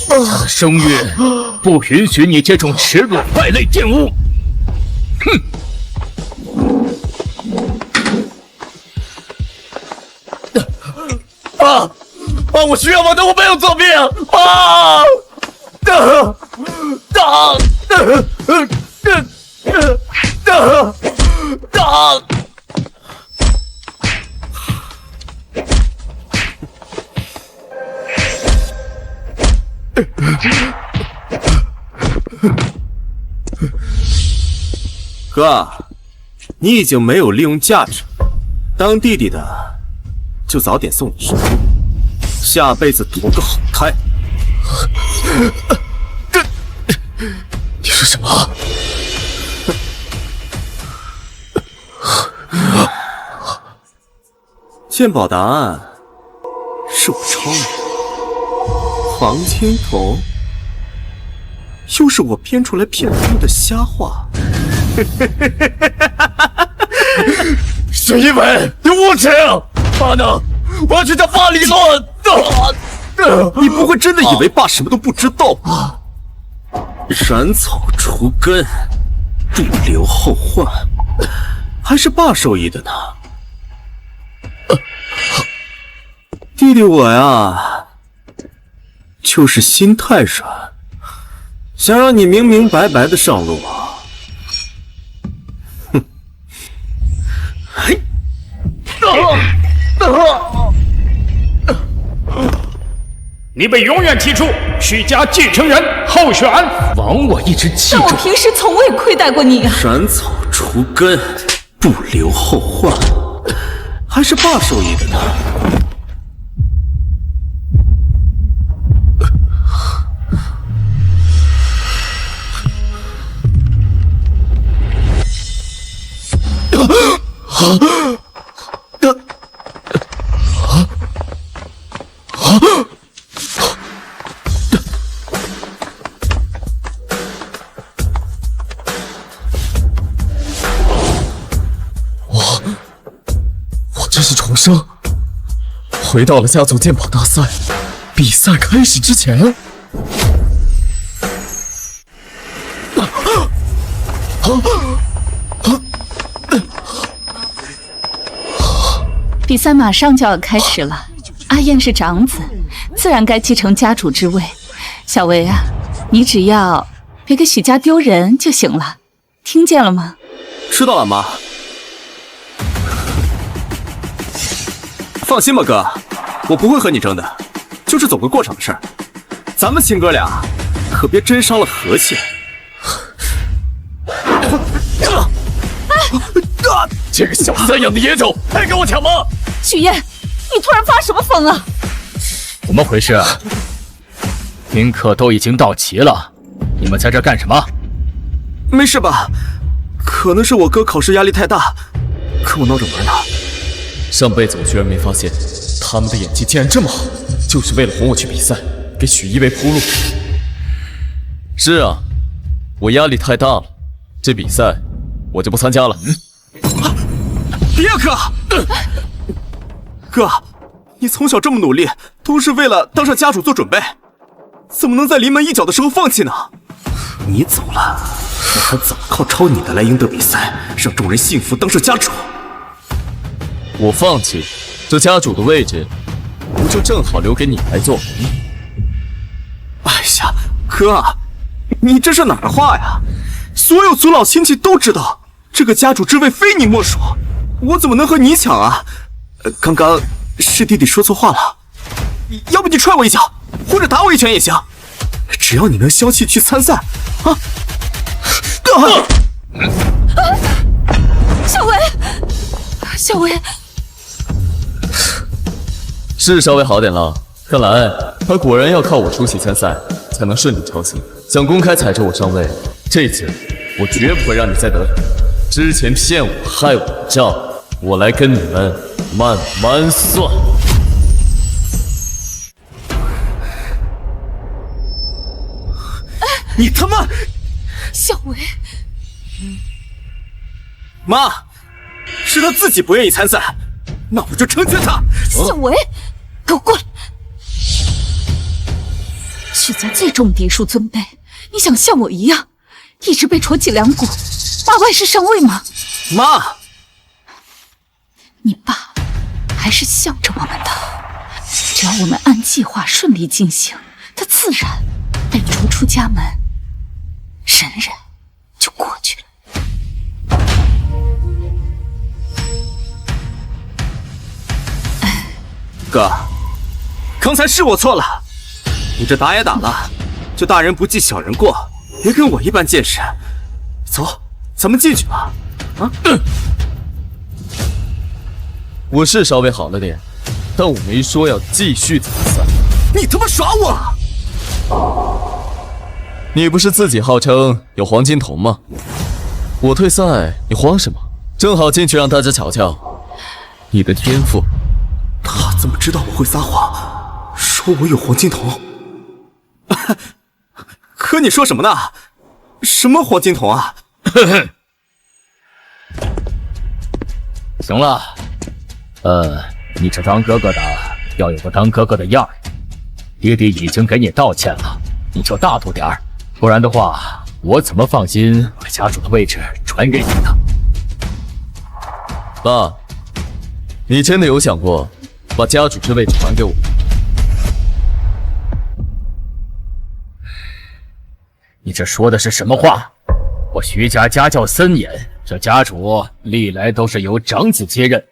他的声韵不允许你这种耻辱败类玷污。哼！我需要吗？但我没有作弊啊！哥，你已经没有利用价值，当弟弟的就早点送你上路，下辈子投个好胎。你说什么？鉴宝答案是我抄的，黄金瞳又是我编出来骗他们的瞎话。是因为你无情，爸呢？我要去找爸理论。你不会真的以为爸什么都不知道吧？斩草除根，不留后患，还是爸授意的呢。弟弟我呀，就是心太软，想让你明明白白的上路啊。哼！你被永远踢出许家继承人候选。枉我一直记住。但我平时从未亏待过你啊！斩草除根，不留后患，还是爸授意的呢。我这是重生，回到了家族鉴宝大赛，比赛开始之前。比赛马上就要开始了，阿燕是长子，自然该继承家主之位。小维啊，你只要别给许家丢人就行了，听见了吗？知道了，妈。放心吧，哥，我不会和你争的，就是走个过场的事儿。咱们亲哥俩可别真伤了和气。这个小三养的野种，还跟我抢吗？许燕，你突然发什么疯啊？怎么回事？宾客都已经到齐了，你们在这干什么？没事吧？可能是我哥考试压力太大，跟我闹着玩呢。上辈子我居然没发现，他们的演技竟然这么好，就是为了哄我去比赛，给许一为铺路。是啊，我压力太大了，这比赛我就不参加了。别哥，哥，你从小这么努力，都是为了当上家主做准备，怎么能在临门一脚的时候放弃呢？你走了，我还怎么靠抄你的来赢得比赛，让众人信服当上家主？我放弃这家主的位置，不就正好留给你来做？哎呀，哥，你这是哪儿的话呀？所有族老亲戚都知道，这个家主之位非你莫属，我怎么能和你抢啊？刚刚是弟弟说错话了，要不你踹我一脚，或者打我一拳也行，只要你能消气去参赛，啊！小维，小维，是稍微好点了，看来他果然要靠我出席参赛，才能顺理成章。想公开踩着我上位，这次我绝不会让你再得逞。之前骗我害我的账，我来跟你们慢慢算。你他妈！小维，妈，是他自己不愿意参赛，那我就成全他。小维，给我过来！许家最重嫡庶尊卑，你想像我一样，一直被戳脊梁骨，骂外室上位吗？妈，你爸还是向着我们的，只要我们按计划顺利进行，他自然被逐出家门，忍忍就过去了。哥，刚才是我错了，你这打也打了，就大人不计小人过，别跟我一般见识。走，咱们进去吧。啊？我是稍微好了点，但我没说要继续参赛。你他妈耍我！你不是自己号称有黄金瞳吗？我退赛，你慌什么？正好进去让大家瞧瞧你的天赋。他怎么知道我会撒谎，说我有黄金瞳？可你说什么呢？什么黄金瞳啊？行了，你这当哥哥的要有个当哥哥的样儿。爹爹已经给你道歉了，你就大度点儿，不然的话，我怎么放心把家主的位置传给你呢？爸，你真的有想过把家主之位传给我？你这说的是什么话？我徐家家教森严，这家主历来都是由长子接任，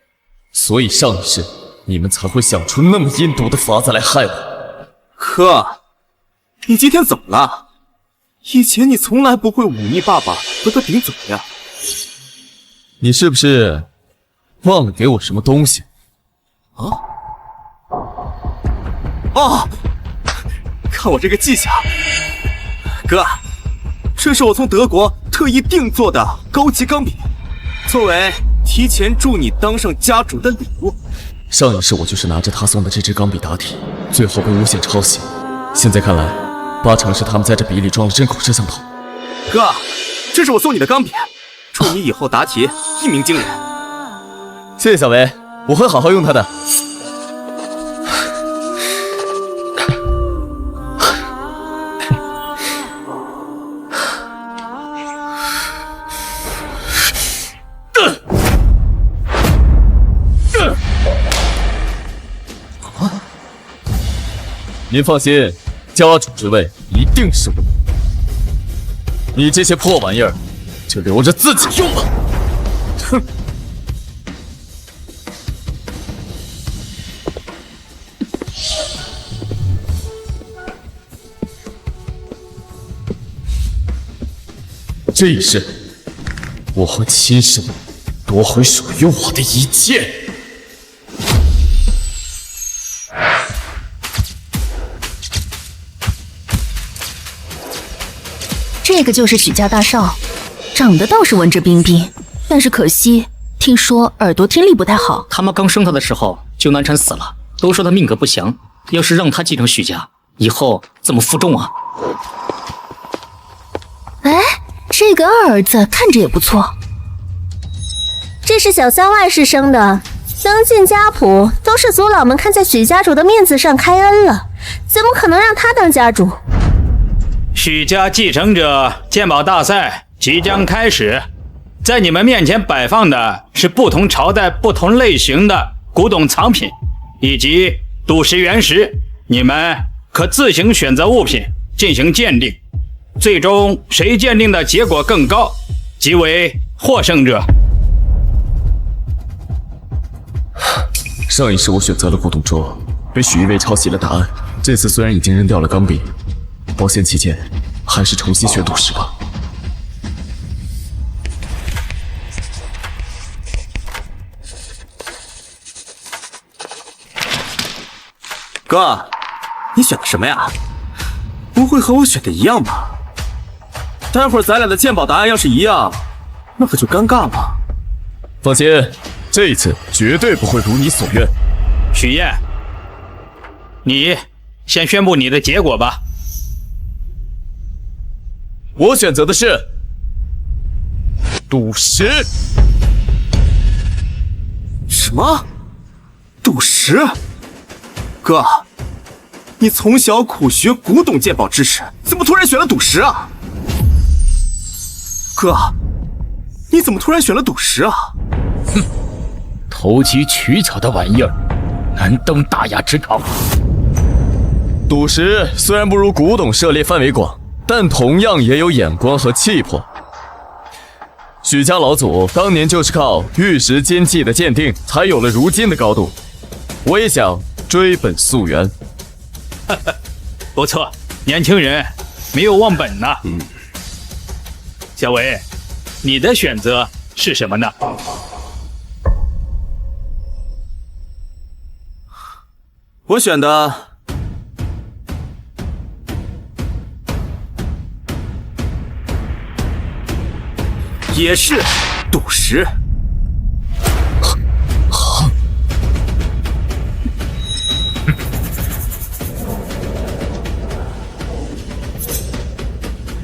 所以上一世你们才会想出那么阴毒的法子来害我。哥，你今天怎么了？以前你从来不会忤逆爸爸和他顶嘴呀。你是不是忘了给我什么东西？啊？哦，看我这个技巧，哥，这是我从德国特意定做的高级钢笔，作为提前祝你当上家主的礼物。上一世我就是拿着他送的这支钢笔答题，最后被诬陷抄袭。现在看来，8成是他们在这笔里装了针孔摄像头。哥，这是我送你的钢笔，祝你以后答题一鸣惊人。谢谢小维，我会好好用它的。您放心，家主之位一定是我。你这些破玩意儿，就留着自己用吧。哼！这一世，我会亲手夺回属于我的一切。这个就是许家大少，长得倒是文质彬彬，但是可惜听说耳朵听力不太好。他妈刚生他的时候就难产死了，都说他命格不详，要是让他继承许家，以后怎么负重啊？哎，这个二儿子看着也不错。这是小三外室生的，登进家谱都是族老们看在许家主的面子上开恩了，怎么可能让他当家主？许家继承者鉴宝大赛即将开始，在你们面前摆放的是不同朝代不同类型的古董藏品以及赌石原石，你们可自行选择物品进行鉴定，最终谁鉴定的结果更高，即为获胜者。上一世我选择了古董桌，被许一卫抄袭了答案。这次虽然已经扔掉了钢笔，保险起见，还是重新选赌石吧。哥，你选的什么呀？不会和我选的一样吧？待会儿咱俩的鉴宝答案要是一样，那可就尴尬了。放心，这一次绝对不会如你所愿。许燕，你先宣布你的结果吧。我选择的是赌石。么？赌石？哥，你从小苦学古董鉴宝知识，怎么突然选了赌石啊？哥，你怎么突然选了赌石啊？哼，投机取巧的玩意儿，难登大雅之堂。赌石虽然不如古董涉猎范围广，但同样也有眼光和气魄。许家老祖当年就是靠玉石奸计的鉴定，才有了如今的高度。我也想追本溯源。不错，年轻人没有忘本呐。小维，你的选择是什么呢？我选的也是赌石。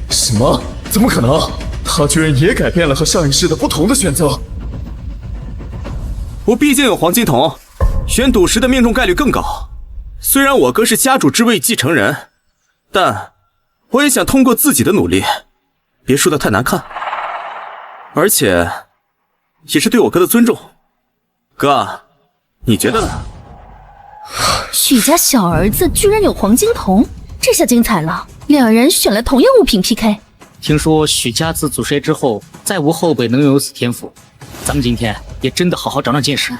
什么？怎么可能？他居然也改变了和上一世的不同的选择。我毕竟有黄金瞳，选赌石的命中概率更高。虽然我哥是家主之位继承人，但我也想通过自己的努力，别输得太难看。而且，也是对我哥的尊重。哥，你觉得呢？许家小儿子居然有黄金瞳，这下精彩了，两人选了同样物品 PK。听说许家自祖衰之后，再无后辈能拥有此天赋，咱们今天也真的好好长长见识。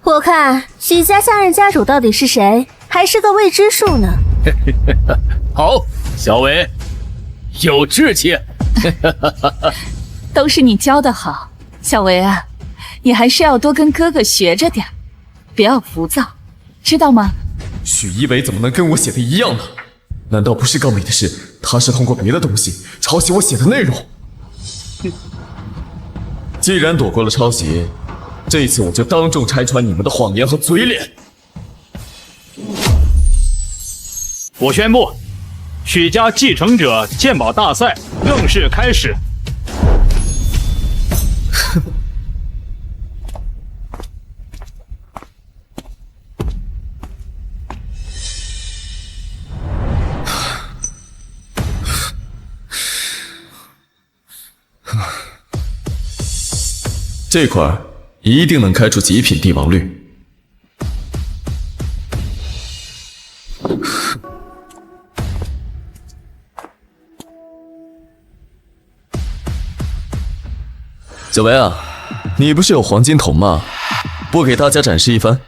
我看许家下任家主到底是谁，还是个未知数呢。好，小伟，有志气。都是你教的好，小维啊，你还是要多跟哥哥学着点，不要浮躁，知道吗？许一伟怎么能跟我写的一样呢？难道不是更美的是，他是通过别的东西抄袭我写的内容？既然躲过了抄袭，这一次我就当众拆穿你们的谎言和嘴脸。我宣布，许家继承者鉴宝大赛正式开始。这块一定能开出极品帝王绿。小维啊，你不是有黄金瞳吗？不给大家展示一番？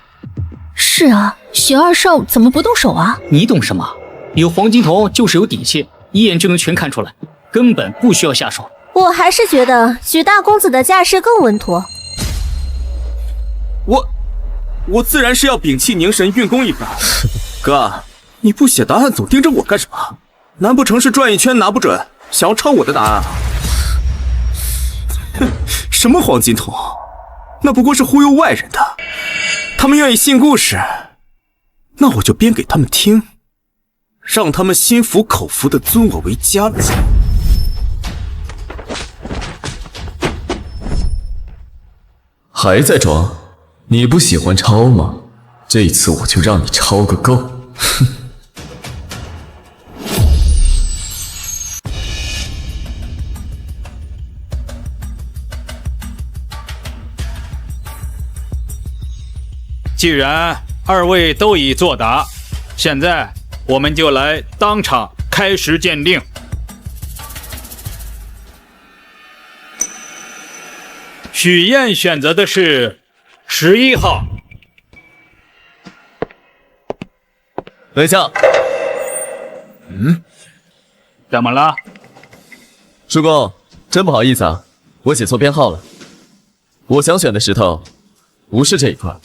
是啊，许二少怎么不动手啊？你懂什么？有黄金瞳就是有底气，一眼就能全看出来，根本不需要下手。我还是觉得许大公子的架势更稳妥。我自然是要屏气凝神运功一番。哥，你不写答案总盯着我干什么？难不成是转一圈拿不准，想要抄我的答案啊？哼，什么黄金瞳，那不过是忽悠外人的。他们愿意信故事，那我就编给他们听，让他们心服口服的尊我为家主。还在装？你不喜欢抄吗？这次我就让你抄个够！哼。既然二位都已作答，现在我们就来当场开始鉴定。许燕选择的是11号。等一下，怎么了？叔公，真不好意思啊，我写错编号了。我想选的石头不是这一块。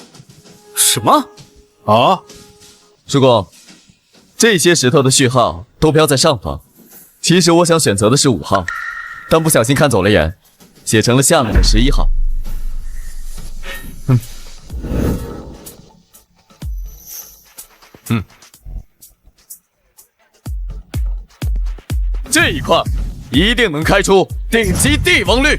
什么？哦，叔公，这些石头的序号都标在上方。其实我想选择的是5号，但不小心看走了眼，写成了下面的11号。这一块一定能开出顶级帝王绿。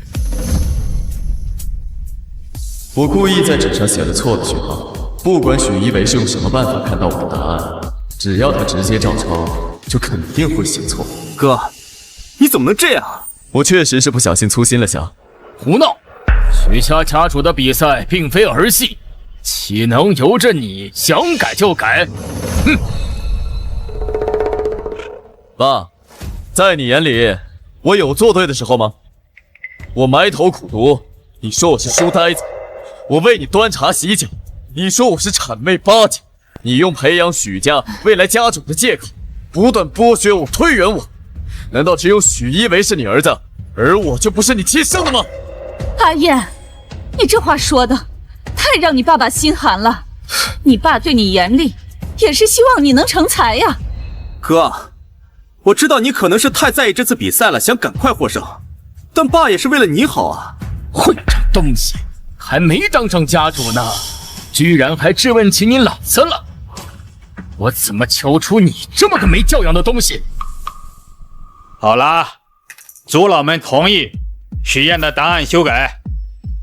我故意在纸上写了错的序号，不管许一为是用什么办法看到我的答案，只要他直接照抄，就肯定会写错。哥，你怎么能这样？我确实是不小心粗心了下。胡闹！许家家主的比赛并非儿戏，岂能由着你想改就改？哼！爸，在你眼里，我有做对的时候吗？我埋头苦读，你说我是书呆子；我为你端茶洗脚，你说我是谄媚巴结；你用培养许家未来家主的借口，不断剥削我、推远我。难道只有许一为是你儿子，而我就不是你亲生的吗？阿燕，你这话说的太让你爸爸心寒了。你爸对你严厉，也是希望你能成才呀。哥，我知道你可能是太在意这次比赛了，想赶快获胜，但爸也是为了你好啊。混账东西，还没当上家主呢，居然还质问起你老子了！我怎么求出你这么个没教养的东西？好啦，族老们同意许燕的答案修改。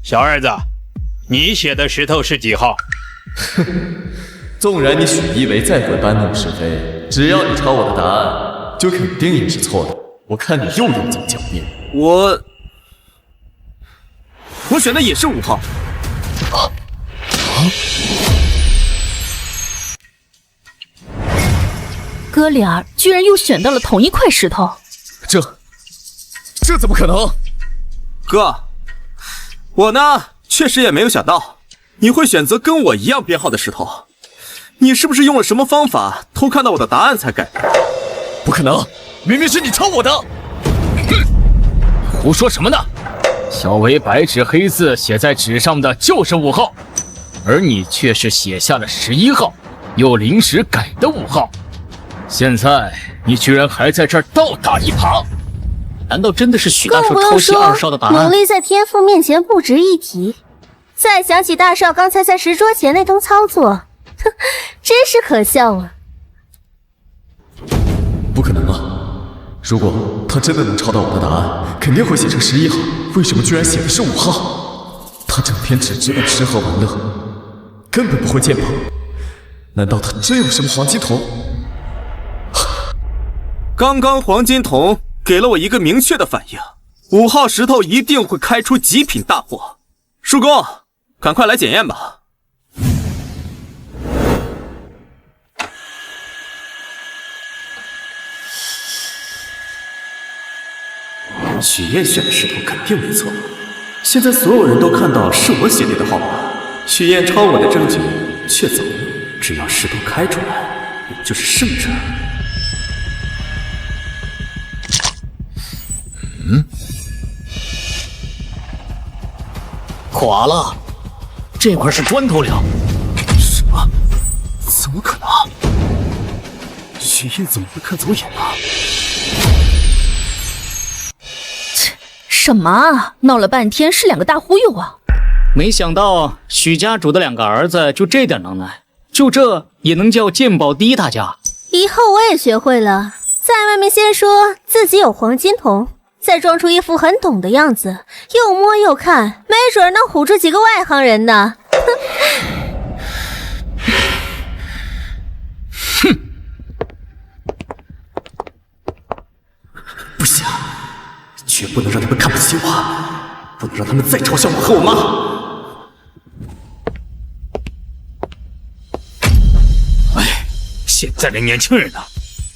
小儿子，你写的石头是几号？纵然你许一为再会搬弄是非，只要你抄我的答案，就肯定也是错的。我看你又有怎么狡辩？我选的也是5号。哥俩居然又选到了同一块石头，这怎么可能？哥，我呢确实也没有想到你会选择跟我一样编号的石头。你是不是用了什么方法偷看到我的答案才改的？不可能，明明是你抄我的！胡说什么呢？小维白纸黑字写在纸上的就是5号，而你却是写下了11号，又临时改的5号。现在你居然还在这儿倒打一耙，难道真的是许大少更不用抄袭说2少的答案？努力在天赋面前不值一提。再想起大少刚才在石桌前那通操作，哼，真是可笑啊！不可能啊！如果他真的能抄到我的答案，肯定会写成11号。为什么居然写的是5号？他整天只知道吃喝玩乐，根本不会鉴宝。难道他真有什么黄金瞳？刚刚黄金瞳给了我一个明确的反应，5号石头一定会开出极品大货。叔公，赶快来检验吧。许燕选的石头肯定没错，现在所有人都看到是我写对的号码，许燕抄我的证据确凿，只要石头开出来，我就是胜者。垮了，这块是砖头料。什么？怎么可能？许燕怎么会看走眼了？什么啊？闹了半天是2个大忽悠啊！没想到许家主的2个儿子就这点能耐，就这也能叫鉴宝第一大家。以后我也学会了，在外面先说自己有黄金瞳，再装出一副很懂的样子，又摸又看，没准能唬住几个外行人呢。哼！不行，绝不能让他们看不起我，不能让他们再嘲笑我和我妈。哎，现在的年轻人呢？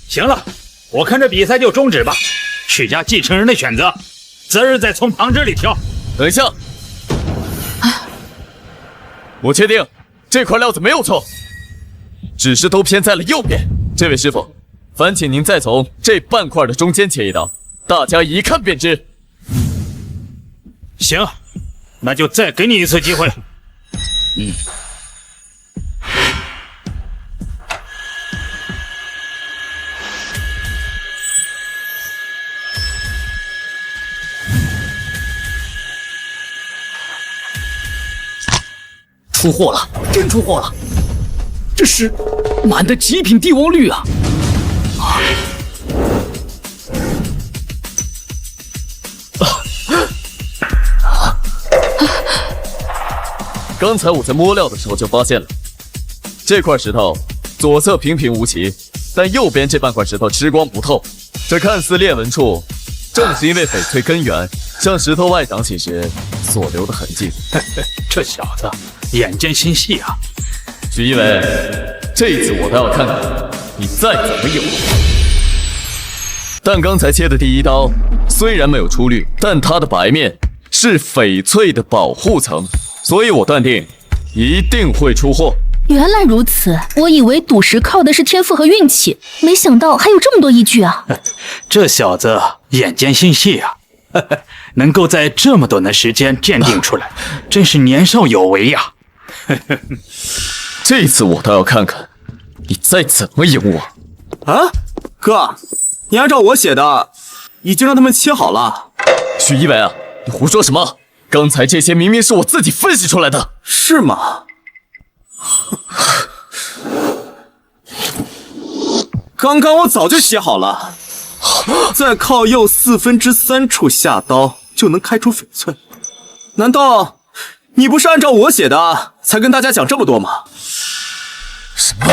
行了，我看这比赛就终止吧。许家继承人的选择，择日再从旁支里挑。等一下，我确定这块料子没有错，只是都偏在了右边。这位师傅，烦请您再从这半块的中间切一刀，大家一看便知。行，那就再给你一次机会。出货了，真出货了！这是满的极品帝王绿啊！刚才我在摸料的时候就发现了，这块石头左侧平平无奇，但右边这半块石头吃光不透。这看似裂纹处，正是因为翡翠根源向石头外长起时所留的痕迹。这小子眼尖心细啊！许一伟，这次我倒要看看你再怎么有。但刚才切的第一刀虽然没有出绿，但它的白面是翡翠的保护层，所以我断定一定会出货。原来如此，我以为赌石靠的是天赋和运气，没想到还有这么多依据啊！这小子眼尖心细啊，能够在这么短的时间鉴定出来，真是年少有为呀！这次我倒要看看你再怎么赢我。啊，哥，你按照我写的，已经让他们切好了。许一伟啊，你胡说什么？刚才这些明明是我自己分析出来的。是吗？刚刚我早就写好了，在靠右3/4处下刀就能开出翡翠。难道你不是按照我写的才跟大家讲这么多吗？什么？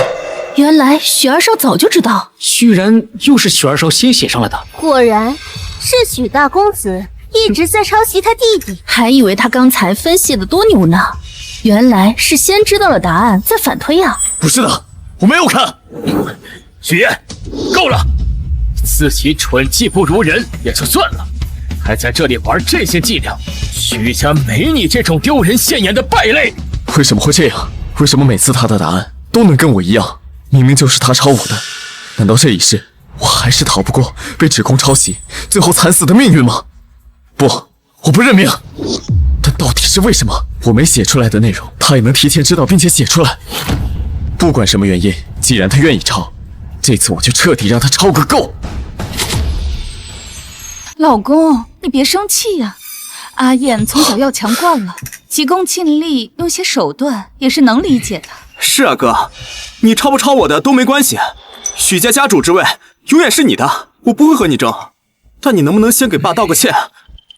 原来许二少早就知道，居然又是许二少先写上来的。果然是许大公子一直在抄袭他弟弟，还以为他刚才分析的多牛呢，原来是先知道了答案再反推啊！不是的，我没有看。许燕，够了！自己蠢技不如人也就算了，还在这里玩这些伎俩，许家没你这种丢人现眼的败类。为什么会这样？为什么每次他的答案都能跟我一样？明明就是他抄我的，难道这一世我还是逃不过被指控抄袭，最后惨死的命运吗？不，我不认命。但到底是为什么？我没写出来的内容，他也能提前知道并且写出来。不管什么原因，既然他愿意抄，这次我就彻底让他抄个够。老公，你别生气呀。阿燕从小要强惯了，急功近利，用些手段也是能理解的。是啊，哥，你抄不抄我的都没关系，许家家主之位永远是你的，我不会和你争。但你能不能先给爸道个歉？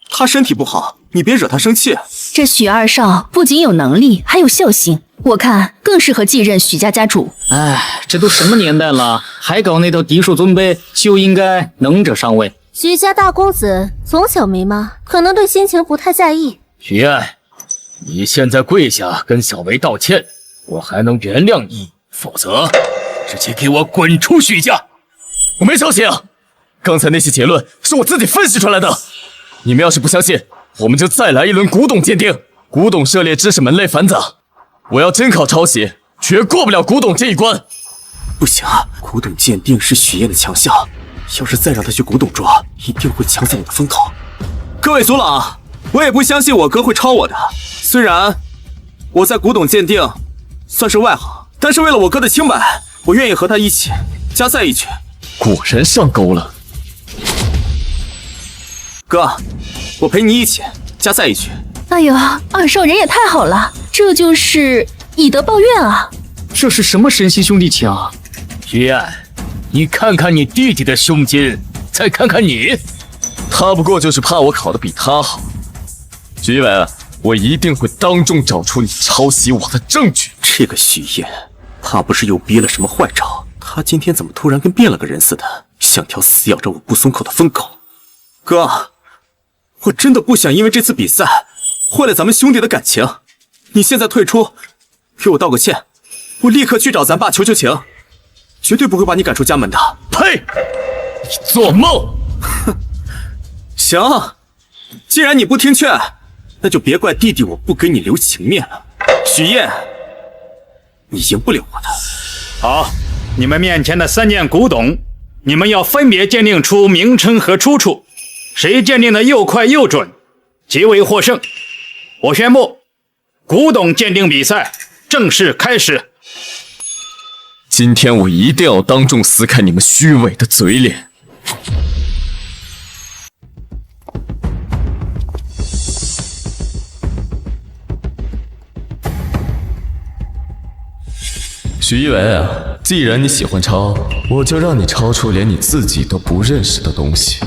他身体不好，你别惹他生气。这许二少不仅有能力，还有孝心，我看更适合继任许家家主。哎，这都什么年代了，还搞那套嫡庶尊卑，就应该能者上位。许家大公子从小没妈，可能对心情不太在意。许燕，你现在跪下跟小维道歉，我还能原谅你，否则直接给我滚出许家！我没抄袭啊，刚才那些结论是我自己分析出来的。你们要是不相信，我们就再来一轮古董鉴定。古董涉猎知识门类繁杂，我要真靠抄袭，绝过不了古董这一关。不行，古董鉴定是许燕的强项，要是再让他去古董桌，一定会抢走我的风头。各位族老，我也不相信我哥会抄我的。虽然我在古董鉴定算是外行，但是为了我哥的清白，我愿意和他一起加赛一局。果然上钩了。哥，我陪你一起加赛一局。哎呦，二少人也太好了，这就是以德报怨啊！这是什么神仙兄弟情啊？许燕，你看看你弟弟的胸襟，再看看你，他不过就是怕我考得比他好。许一伟，我一定会当众找出你抄袭我的证据。这个许燕，怕不是又憋了什么坏招？他今天怎么突然跟变了个人似的，像条死咬着我不松口的疯狗？哥，我真的不想因为这次比赛坏了咱们兄弟的感情。你现在退出，给我道个歉，我立刻去找咱爸求求情，绝对不会把你赶出家门的。呸！你做梦！哼，行，既然你不听劝，那就别怪弟弟我不给你留情面了。许燕，你赢不了我的。好，你们面前的3件古董，你们要分别鉴定出名称和出处，谁鉴定的又快又准，即为获胜。我宣布，古董鉴定比赛正式开始。今天我一定要当众撕开你们虚伪的嘴脸。许一伟啊，既然你喜欢抄，我就让你抄出连你自己都不认识的东西。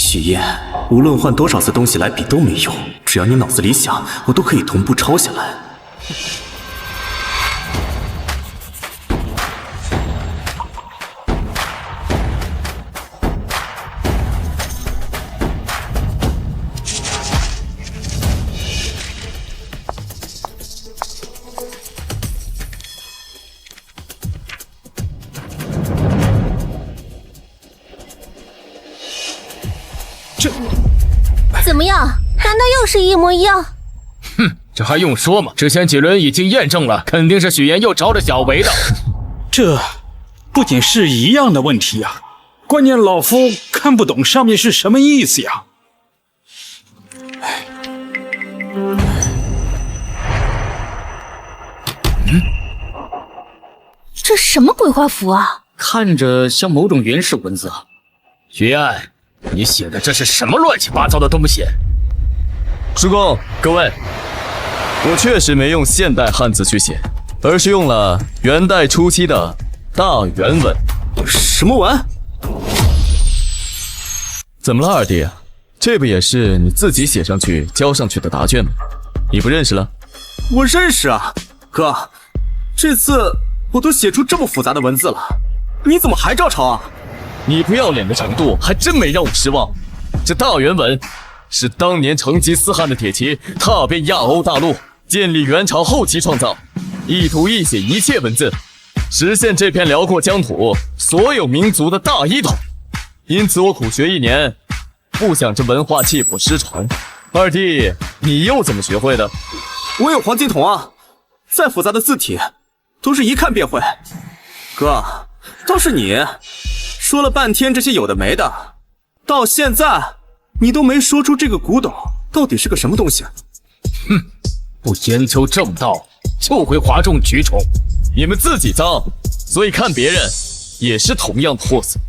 许燕，无论换多少次东西来比都没用，只要你脑子里想，我都可以同步抄下来。怎么样？难道又是一模一样？哼，这还用说吗？之前几轮已经验证了，肯定是许岩又着了小维的。这不仅是一样的问题啊，关键老夫看不懂上面是什么意思呀。这什么鬼画符啊？看着像某种原始文字啊。许岩，你写的这是什么乱七八糟的东西？主公，各位，我确实没用现代汉字去写，而是用了元代初期的大元文。什么文？怎么了，二弟？这不也是你自己写上去交上去的答卷吗？你不认识了？我认识啊，哥，这次我都写出这么复杂的文字了，你怎么还照抄啊？你不要脸的程度还真没让我失望。这大元文是当年成吉思汗的铁骑踏遍亚欧大陆，建立元朝后期创造，意图一写一切文字，实现这片辽阔疆土所有民族的大一统。因此我苦学1年，不想这文化气谱失传。二弟，你又怎么学会的？我有黄金瞳啊，再复杂的字体都是一看便会。哥，倒是你说了半天这些有的没的，到现在你都没说出这个古董到底是个什么东西。哼，不研究正道就会哗众取宠。你们自己脏，所以看别人也是同样的货色。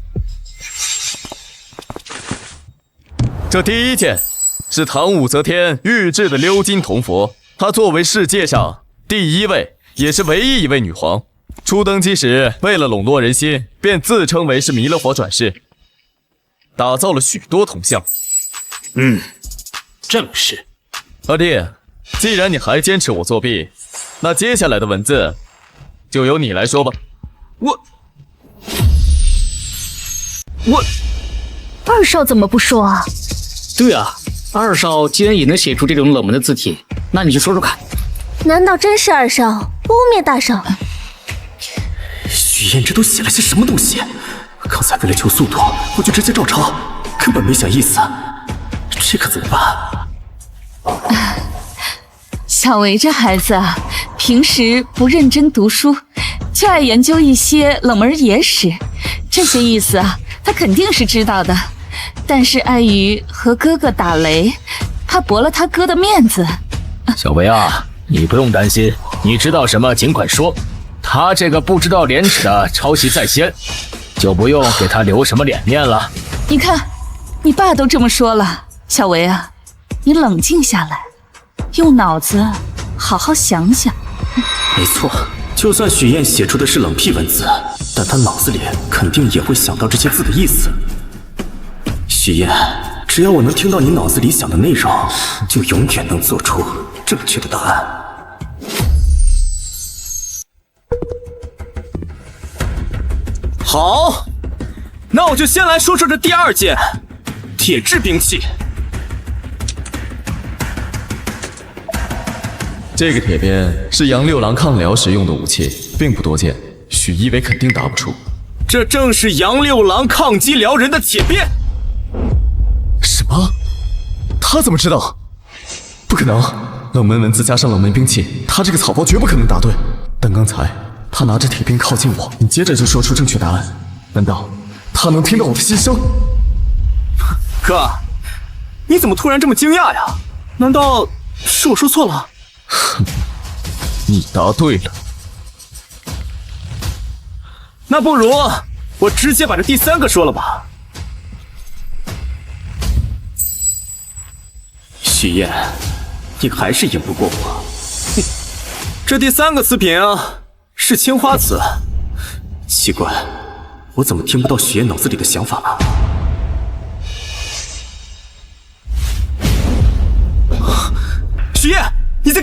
这第一件是唐武则天御制的鎏金铜佛，她作为世界上第一位也是唯一一位女皇，初登基时为了笼络人心，便自称为是弥勒佛转世，打造了许多铜像。正是。二弟，既然你还坚持我作弊，那接下来的文字就由你来说吧。我二少怎么不说啊？对啊，二少既然也能写出这种冷门的字体，那你就说说看。难道真是二少污蔑大少？许燕这都写了些什么东西？刚才为了求速度，我就直接照抄，根本没想意思。这可怎么办？小维这孩子啊，平时不认真读书，就爱研究一些冷门野史，这些意思啊，他肯定是知道的。但是碍于和哥哥打雷，怕驳了他哥的面子。小维啊，你不用担心，你知道什么尽管说。他这个不知道廉耻的抄袭在先，就不用给他留什么脸面了。你看，你爸都这么说了，小维啊，你冷静下来，用脑子好好想想。没错，就算许燕写出的是冷僻文字，但他脑子里肯定也会想到这些字的意思。许燕，只要我能听到你脑子里想的内容，就永远能做出正确的答案。好，那我就先来说说这第二件铁制兵器。这个铁鞭是杨六郎抗辽时用的武器，并不多见，许一为肯定答不出。这正是杨六郎抗击辽人的铁鞭。什么？他怎么知道？不可能，冷门文字加上冷门兵器，他这个草包绝不可能答对。但刚才他拿着铁鞭靠近我，你接着就说出正确答案，难道他能听到我的心声？哥，你怎么突然这么惊讶呀？难道是我说错了？你答对了。那不如我直接把这第三个说了吧。许燕，你还是赢不过我。这第三个词品啊，是青花瓷。奇怪，我怎么听不到许燕脑子里的想法了？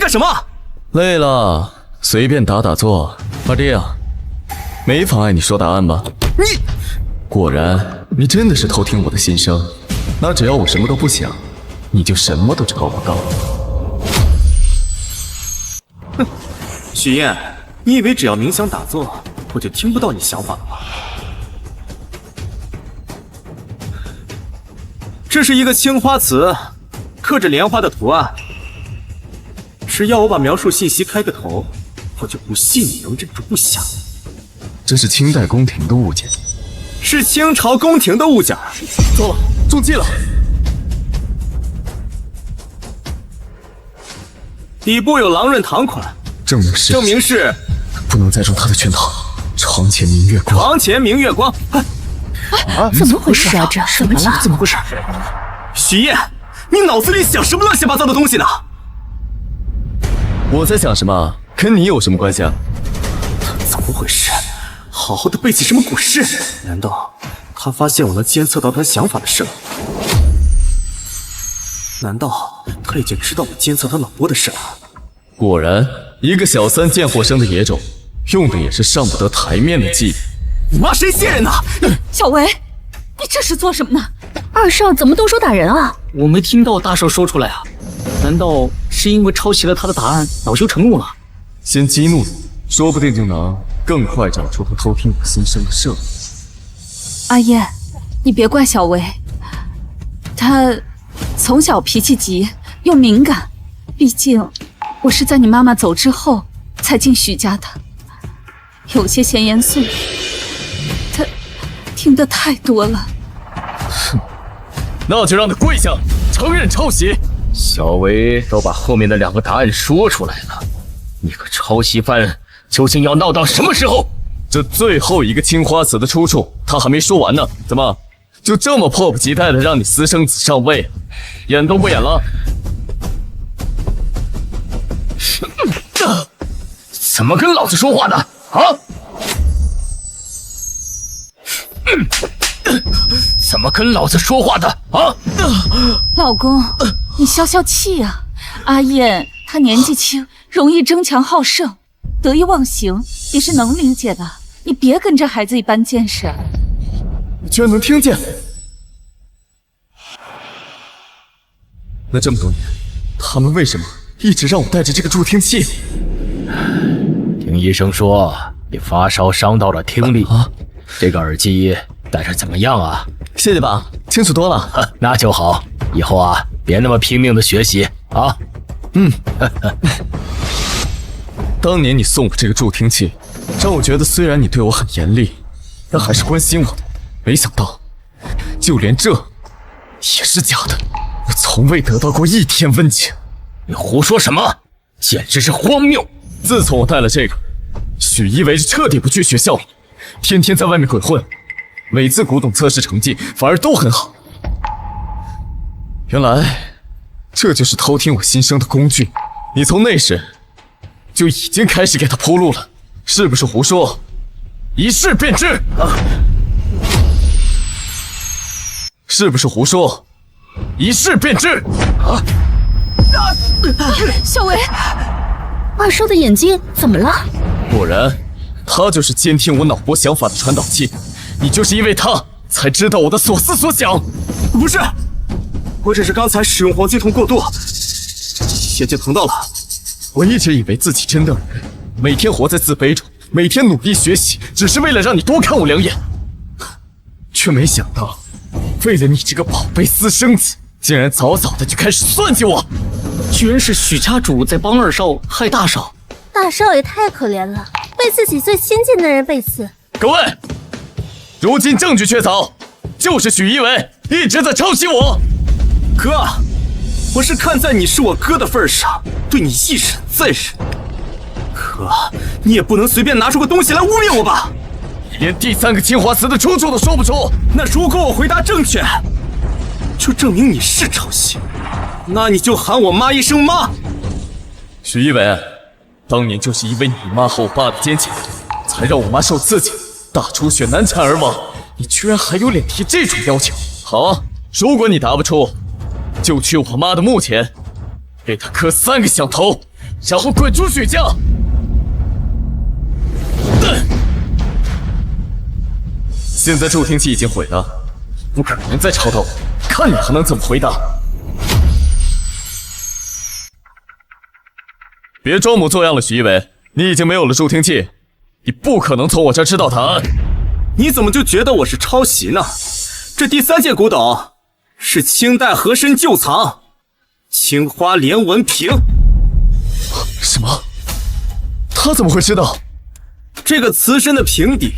干什么？累了，随便打打坐。阿爹啊，没妨碍你说答案吧？你果然，你真的是偷听我的心声。那只要我什么都不想，你就什么都超不到。哼，许燕，你以为只要冥想打坐，我就听不到你想法了吗？这是一个青花瓷，刻着莲花的图案。只要我把描述信息开个头，我就不信你能忍住不想。这是清代宫廷的物件，是清朝宫廷的物件。糟了，中计了！底部有狼刃堂款，证明是不能再中他的圈套。床前明月光，床前明月光。怎么回事啊？这怎么了？怎么回事？许燕，你脑子里想什么乱七八糟的东西呢？我在想什么，跟你有什么关系啊？怎么回事？好好的背起什么古诗？难道他发现我能监测到他想法的事了？难道他已经知道我监测他脑波的事了？果然，一个小三贱货生的野种，用的也是上不得台面的技。你妈谁信任呢？小维，你这是做什么呢？二少怎么动手打人啊？我没听到大少说出来啊，难道是因为抄袭了他的答案，恼羞成怒了？先激怒你，说不定就能更快找出他偷听我心声的设备。阿燕，你别怪小维，他从小脾气急又敏感，毕竟我是在你妈妈走之后才进许家的，有些闲言碎语，他听得太多了。哼，那就让他跪下，承认抄袭。小维都把后面的2个答案说出来了，你个抄袭犯，究竟要闹到什么时候？这最后一个青花瓷的出处，他还没说完呢。怎么，就这么迫不及待的让你私生子上位？演都不演了？怎么跟老子说话的啊？怎么跟老子说话的啊？老公，你消消气啊！阿燕她年纪轻，容易争强好胜，得意忘形，也是能理解的。你别跟这孩子一般见识。你居然能听见？那这么多年，他们为什么一直让我带着这个助听器？听医生说你发烧伤到了听力啊，这个耳机戴着怎么样啊？谢谢爸，清楚多了。那就好，以后啊别那么拼命的学习啊。当年你送我这个助听器，让我觉得虽然你对我很严厉，但还是关心我的。没想到，就连这也是假的。我从未得到过一天温情。你胡说什么？简直是荒谬！自从我带了这个，许一为彻底不去学校了，天天在外面鬼混，每次古董测试成绩反而都很好。原来这就是偷听我心声的工具。你从那时就已经开始给他铺路了，是不是胡说？一试便知。是不是胡说？一试便知。小维，二少的眼睛怎么了？果然，他就是监听我脑波想法的传导器。你就是因为他才知道我的所思所想。不是，我只是刚才使用黄金瞳过度，眼睛疼到了。我一直以为自己真的每天活在自卑中，每天努力学习，只是为了让你多看我2眼，却没想到，为了你这个宝贝私生子，竟然早早的就开始算计我。居然是许家主在帮二少害大少。大少也太可怜了，被自己最亲近的人背刺。各位，如今证据确凿，就是许一为一直在抄袭我。哥，我是看在你是我哥的份上，对你一忍再忍。哥，你也不能随便拿出个东西来污蔑我吧？连第3个青花瓷的出处都说不出。那如果我回答正确，就证明你是抄袭，那你就喊我妈一声妈。许一为，当年就是因为你妈和我爸的奸情，才让我妈受刺激，大出血难产而亡。你居然还有脸提这种要求？好啊，如果你答不出，就去我妈的墓前，给她磕3个响头，让我滚出许家！现在助听器已经毁了，不可能再吵抖，看你还能怎么回答！别装模作样了，许一伟，你已经没有了助听器，你不可能从我这儿知道答案。你怎么就觉得我是抄袭呢？这第3件古董是清代和珅旧藏，青花连纹瓶。什么？他怎么会知道？这个瓷身的瓶底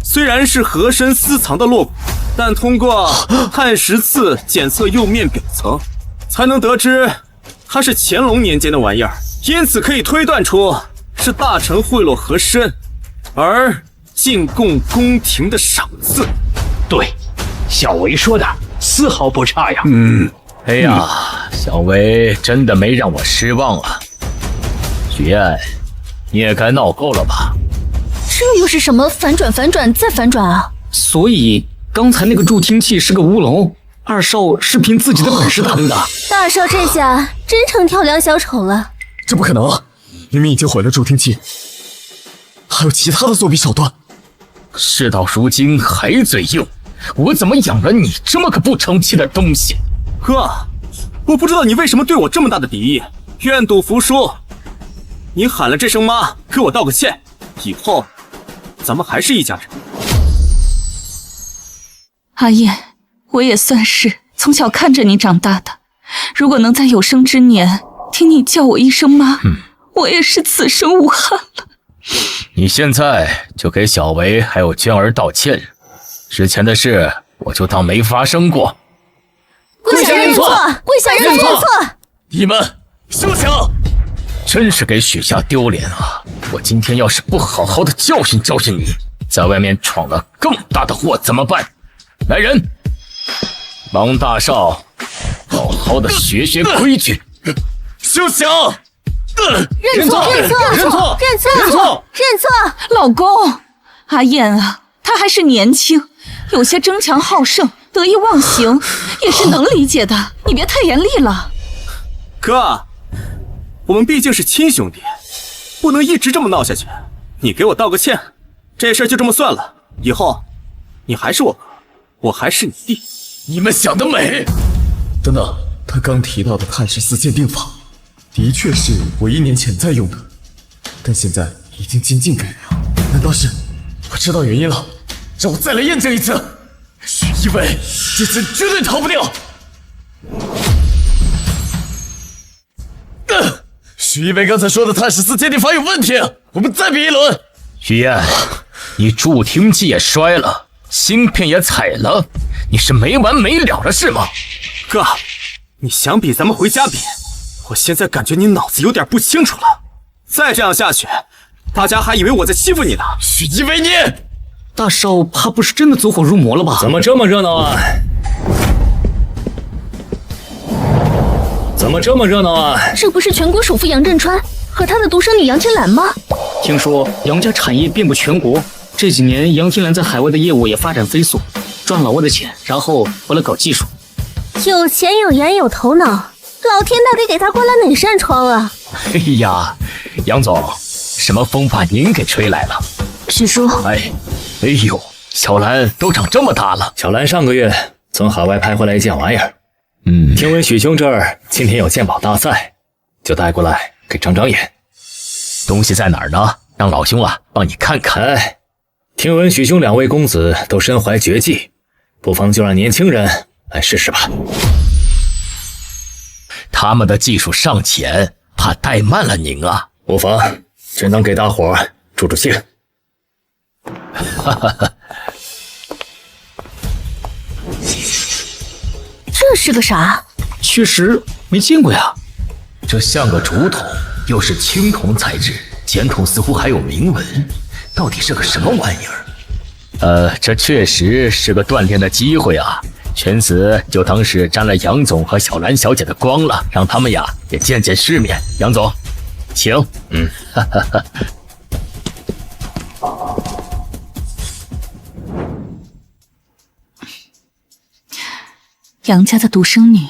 虽然是和珅私藏的落骨，但通过碳10次检测釉面表层，才能得知它是乾隆年间的玩意儿，因此可以推断出是大臣贿赂和珅而进贡宫廷的赏赐。对，小维说的丝毫不差呀。哎呀，小维真的没让我失望啊！许燕，你也该闹够了吧？这又是什么反转反转再反转啊？所以刚才那个助听器是个乌龙，二少是凭自己的本事打动的。大少这下真成跳梁小丑了。这不可能啊！明明已经毁了助听器，还有其他的作弊手段。事到如今还嘴硬，我怎么养了你这么个不成器的东西？哥，我不知道你为什么对我这么大的敌意，愿赌服输。你喊了这声妈，给我道个歉，以后咱们还是一家人。阿燕，我也算是从小看着你长大的，如果能在有生之年听你叫我一声妈，我也是此生无憾了。你现在就给小维还有娟儿道歉，之前的事我就当没发生过。跪下认错，跪下认错！你们休想！真是给许家丢脸啊！我今天要是不好好的教训教训你，在外面闯了更大的祸怎么办？来人，王大少，好好的学学规矩。休想！认错！认错！认错！认错！认错！老公，阿燕啊，她还是年轻，有些争强好胜、得意忘形，也是能理解的。你别太严厉了。哥，我们毕竟是亲兄弟，不能一直这么闹下去。你给我道个歉，这事就这么算了。以后你还是我哥，我还是你弟。你们想得美！等等，他刚提到的碳14鉴定法，的确是我1年前在用的，但现在已经精进改良。难道是我知道原因了？让我再来验证一次。许一伟，这次绝对逃不掉。许一伟刚才说的碳14鉴定法有问题，我们再比一轮。许燕，你助听器也摔了，芯片也踩了，你是没完没了了是吗？哥，你想比咱们回家比？我现在感觉你脑子有点不清楚了。再这样下去，大家还以为我在欺负你呢。许一伟，你大少怕不是真的走火入魔了吧？怎么这么热闹啊？怎么这么热闹啊？这不是全国首富杨振川和他的独生女杨天兰吗？听说杨家产业遍布全国，这几年杨天兰在海外的业务也发展飞速，赚老外的钱，然后回来搞技术。有钱有颜有头脑，老天到底给他关了哪扇窗啊？哎呀，杨总，什么风把您给吹来了？许叔，哎呦，小兰都长这么大了。小兰上个月从海外派回来一件玩意儿，听闻许兄这儿今天有鉴宝大赛，就带过来给长长眼。东西在哪儿呢？让老兄啊帮你看看。哎，听闻许兄2位公子都身怀绝技，不妨就让年轻人来试试吧。他们的技术尚浅，怕怠慢了您啊。无妨，只能给大伙助助兴。哈哈哈。这是个啥？确实没见过呀。这像个竹筒，又是青铜材质，简筒似乎还有铭文，到底是个什么玩意儿？这确实是个锻炼的机会啊。全子就当是沾了杨总和小兰小姐的光了，让他们呀也见见世面。杨总，请。哈哈哈。杨家的独生女，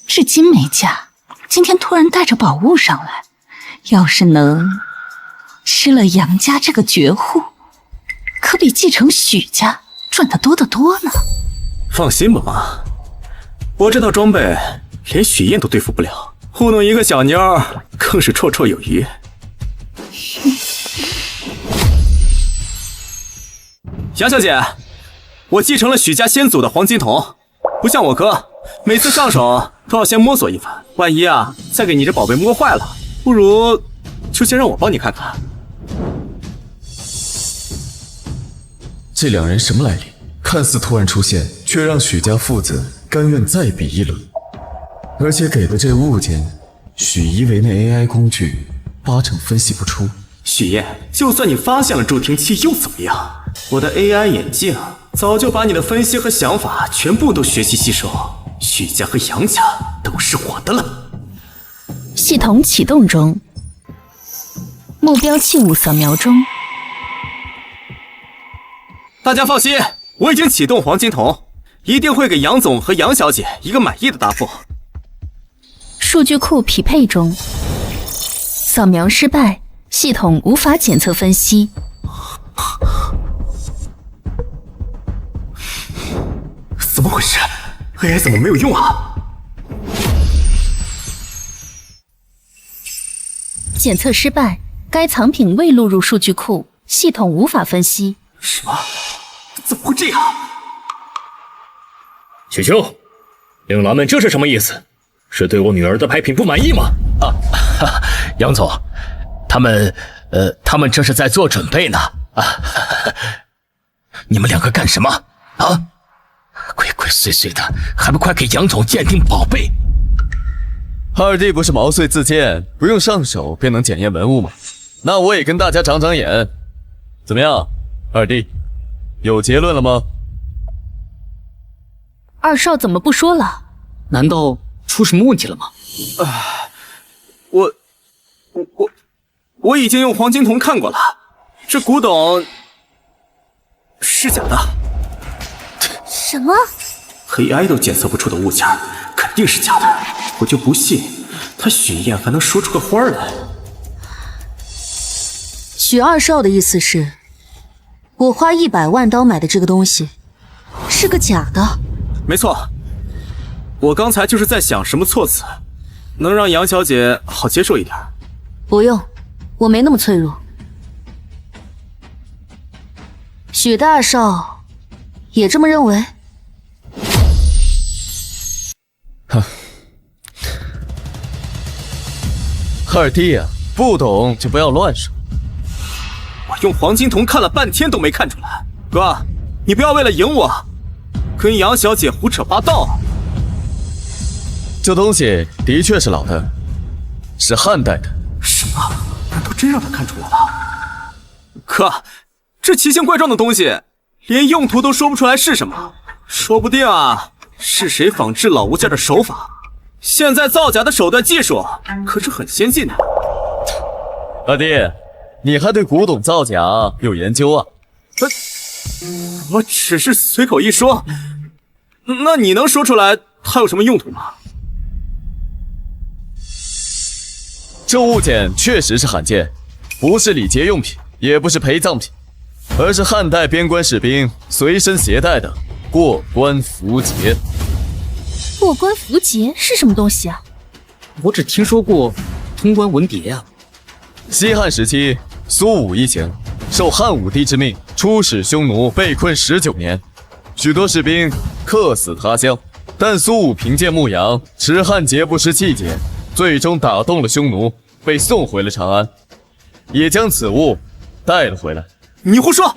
至今没嫁，今天突然带着宝物上来，要是能吃了杨家这个绝户，可比继承许家赚得多得多呢。放心吧妈，我这套装备连许燕都对付不了，糊弄一个小妞更是绰绰有余。杨小姐，我继承了许家先祖的黄金瞳，不像我哥，每次上手都要先摸索一番，万一再给你这宝贝摸坏了，不如就先让我帮你看看。这两人什么来历？看似突然出现，却让许家父子甘愿再比一轮。而且给的这物件，许一为那 AI 工具，8成分析不出。许燕，就算你发现了助听器又怎么样？我的 AI 眼镜早就把你的分析和想法全部都学习吸收，许家和杨家都是我的了。系统启动中，目标器物扫描中。大家放心，我已经启动黄金瞳，一定会给杨总和杨小姐一个满意的答复。数据库匹配中，扫描失败，系统无法检测分析。怎么回事 ？AI 怎么没有用啊？检测失败，该藏品未录入数据库，系统无法分析。什么？怎么会这样？雪秋，令郎们这是什么意思？是对我女儿的拍品不满意吗？杨总，他们这是在做准备呢。你们两个干什么啊？鬼鬼祟祟的，还不快给杨总鉴定宝贝！二弟不是毛遂自荐，不用上手便能检验文物吗？那我也跟大家长长眼。怎么样，二弟，有结论了吗？二少怎么不说了？难道出什么问题了吗？我已经用黄金瞳看过了，这古董是假的。什么？ AI 都检测不出的物件，肯定是假的。我就不信他许燕还能说出个花来。许二少的意思是，我花100万刀买的这个东西是个假的。没错，我刚才就是在想什么措辞能让杨小姐好接受一点。不用，我没那么脆弱。许大少也这么认为？哼，二弟啊，不懂就不要乱说。我用黄金瞳看了半天都没看出来，哥，你不要为了赢我，跟杨小姐胡扯八道。这东西的确是老的，是汉代的。什么？难道真让他看出来了？哥，这奇形怪状的东西，连用途都说不出来是什么，说不定是谁仿制老物件的手法。现在造假的手段技术可是很先进的。二弟，你还对古董造假有研究啊？我只是随口一说，那你能说出来它有什么用途吗？这物件确实是罕见，不是礼节用品，也不是陪葬品，而是汉代边关士兵随身携带的过关符节。过关符节是什么东西啊？我只听说过通关文牒啊。西汉时期，苏武一行受汉武帝之命，出使匈奴，被困19年，许多士兵客死他乡。但苏武凭借牧羊，持汉节不失气节，最终打动了匈奴，被送回了长安，也将此物带了回来。你胡说！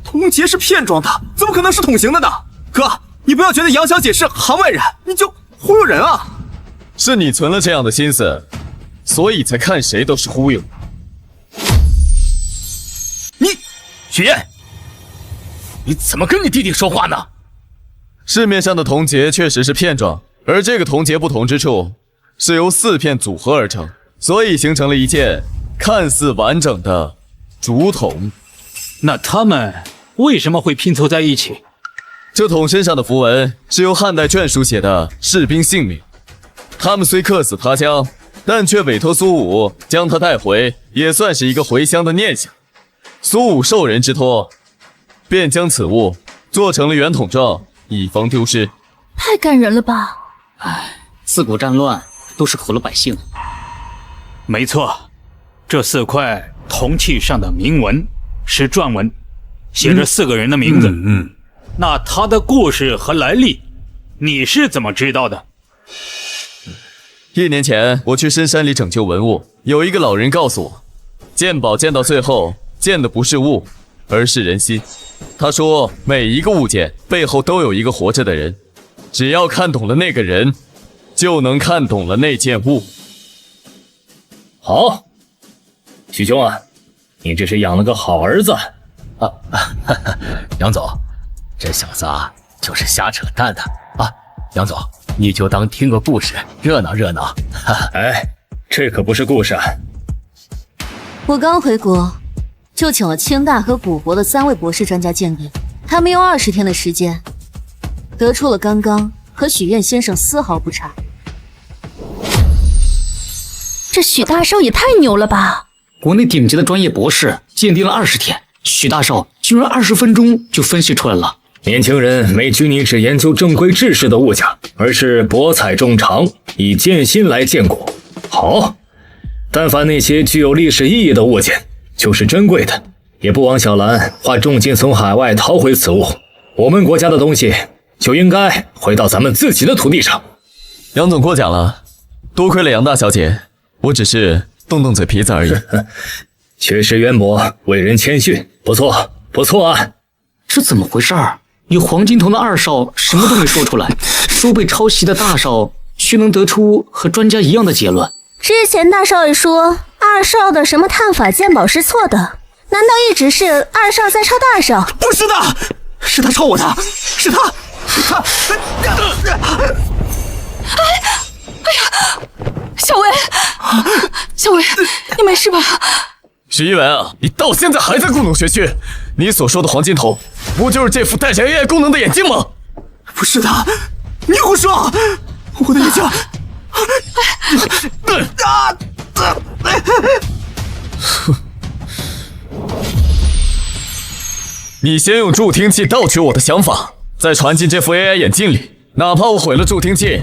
铜节是片装的，怎么可能是桶形的呢？哥，你不要觉得杨小姐是行外人，你就忽悠人啊！是你存了这样的心思，所以才看谁都是忽悠。许燕，你怎么跟你弟弟说话呢？市面上的铜节确实是片状，而这个铜节不同之处是由4片组合而成，所以形成了一件看似完整的竹筒。那它们为什么会拼凑在一起？这桶身上的符文是由汉代绢书写的士兵姓名，他们虽客死他乡，但却委托苏武将他带回，也算是一个回乡的念想。苏武受人之托，便将此物做成了圆筒状，以防丢失。太感人了吧！自古战乱都是苦了百姓。没错，这4块铜器上的铭文是篆文，写着4个人的名字。那他的故事和来历，你是怎么知道的？1年前，我去深山里拯救文物，有一个老人告诉我，鉴宝鉴到最后，鉴的不是物，而是人心。他说，每一个物件背后都有一个活着的人，只要看懂了那个人，就能看懂了那件物。好，许兄啊，你这是养了个好儿子啊！杨总，这小子啊，就是瞎扯淡的啊！杨总，你就当听个故事，热闹热闹。哎，这可不是故事啊！我刚回国，就请了清大和古国的3位博士专家鉴定，他们用20天的时间，得出了刚刚和许愿先生丝毫不差。这许大少也太牛了吧！国内顶级的专业博士鉴定了20天，许大少居然20分钟就分析出来了。年轻人没拘泥只研究正规制式的物件，而是博采众长，以建新来建古。好，但凡那些具有历史意义的物件，就是珍贵的，也不枉小兰花重金从海外淘回此物。我们国家的东西就应该回到咱们自己的土地上。杨总过奖了，多亏了杨大小姐，我只是动动嘴皮子而已。学识渊博，为人谦逊，不错不错啊！是怎么回事儿？有黄金瞳的2少什么都没说出来，说被抄袭的大少却能得出和专家一样的结论。之前大少爷说2少的什么探法鉴宝是错的，难道一直是2少在抄大少？不是的，是他抄我的，是他。哎呀，小薇，小薇，你没事吧？许一文啊，你到现在还在故弄玄虚！你所说的黄金瞳，不就是这副带着 AI 功能的眼镜吗？不是的，你胡说！我的眼镜！你先用助听器盗取我的想法，再传进这副 AI 眼镜里，哪怕我毁了助听器，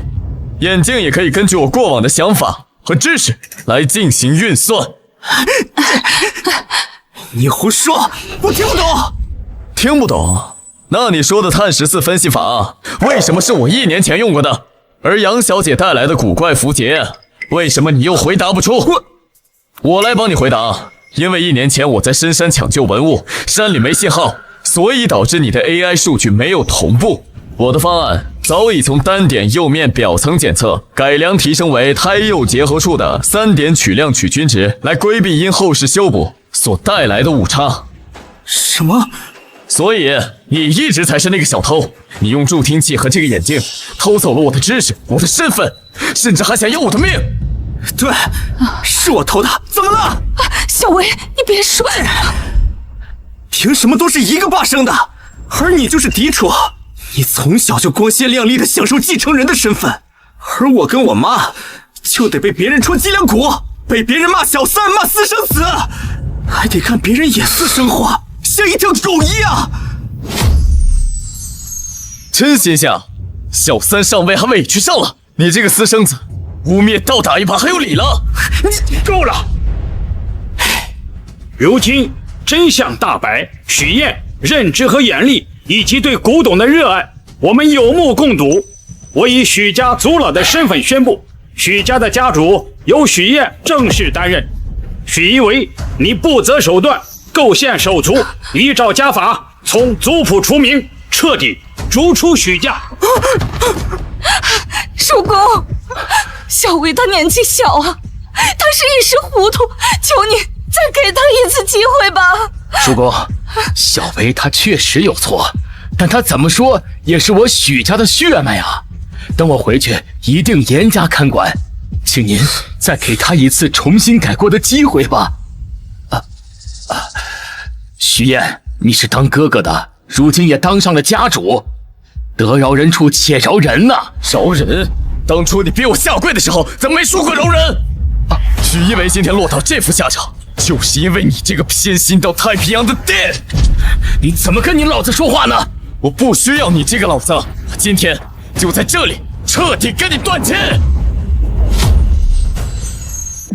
眼镜也可以根据我过往的想法和知识来进行运算。你胡说，我听不懂。听不懂？那你说的碳14分析法，为什么是我1年前用过的？而杨小姐带来的古怪符节，为什么你又回答不出？我来帮你回答。因为1年前我在深山抢救文物，山里没信号，所以导致你的 AI 数据没有同步。我的方案早已从单点釉面表层检测改良提升为胎釉结合处的3点取量取均值，来规避因后世修补所带来的误差。什么？所以你一直才是那个小偷，你用助听器和这个眼镜偷走了我的知识、我的身份，甚至还想要我的命。对，是我偷的，怎么了？小薇，你别说。凭什么都是一个爸生的，而你就是嫡出？你从小就光鲜亮丽的享受继承人的身份，而我跟我妈就得被别人戳脊梁骨，被别人骂小三、骂私生子，还得看别人眼色生活，像一条狗一样。真心想，小三上位还委屈上了，你这个私生子，污蔑倒打一耙还有理了。你够了！如今真相大白，许燕认知和眼力以及对古董的热爱，我们有目共睹。我以许家族老的身份宣布，许家的家主由许燕正式担任。许一为，你不择手段，构陷手足，依照家法从族谱除名，彻底逐出许家。叔公，小薇她年纪小啊，她是一时糊涂，求你再给她一次机会吧。叔公，小薇她确实有错，但她怎么说也是我许家的血脉啊！等我回去一定严加看管，请您再给她一次重新改过的机会吧。许燕，你是当哥哥的，如今也当上了家主，得饶人处且饶人呐！饶人？当初你逼我下跪的时候，怎么没说过饶人？许一为今天落到这副下场，就是因为你这个偏心到太平洋的爹！你怎么跟你老子说话呢？我不需要你这个老子，今天就在这里彻底跟你断亲！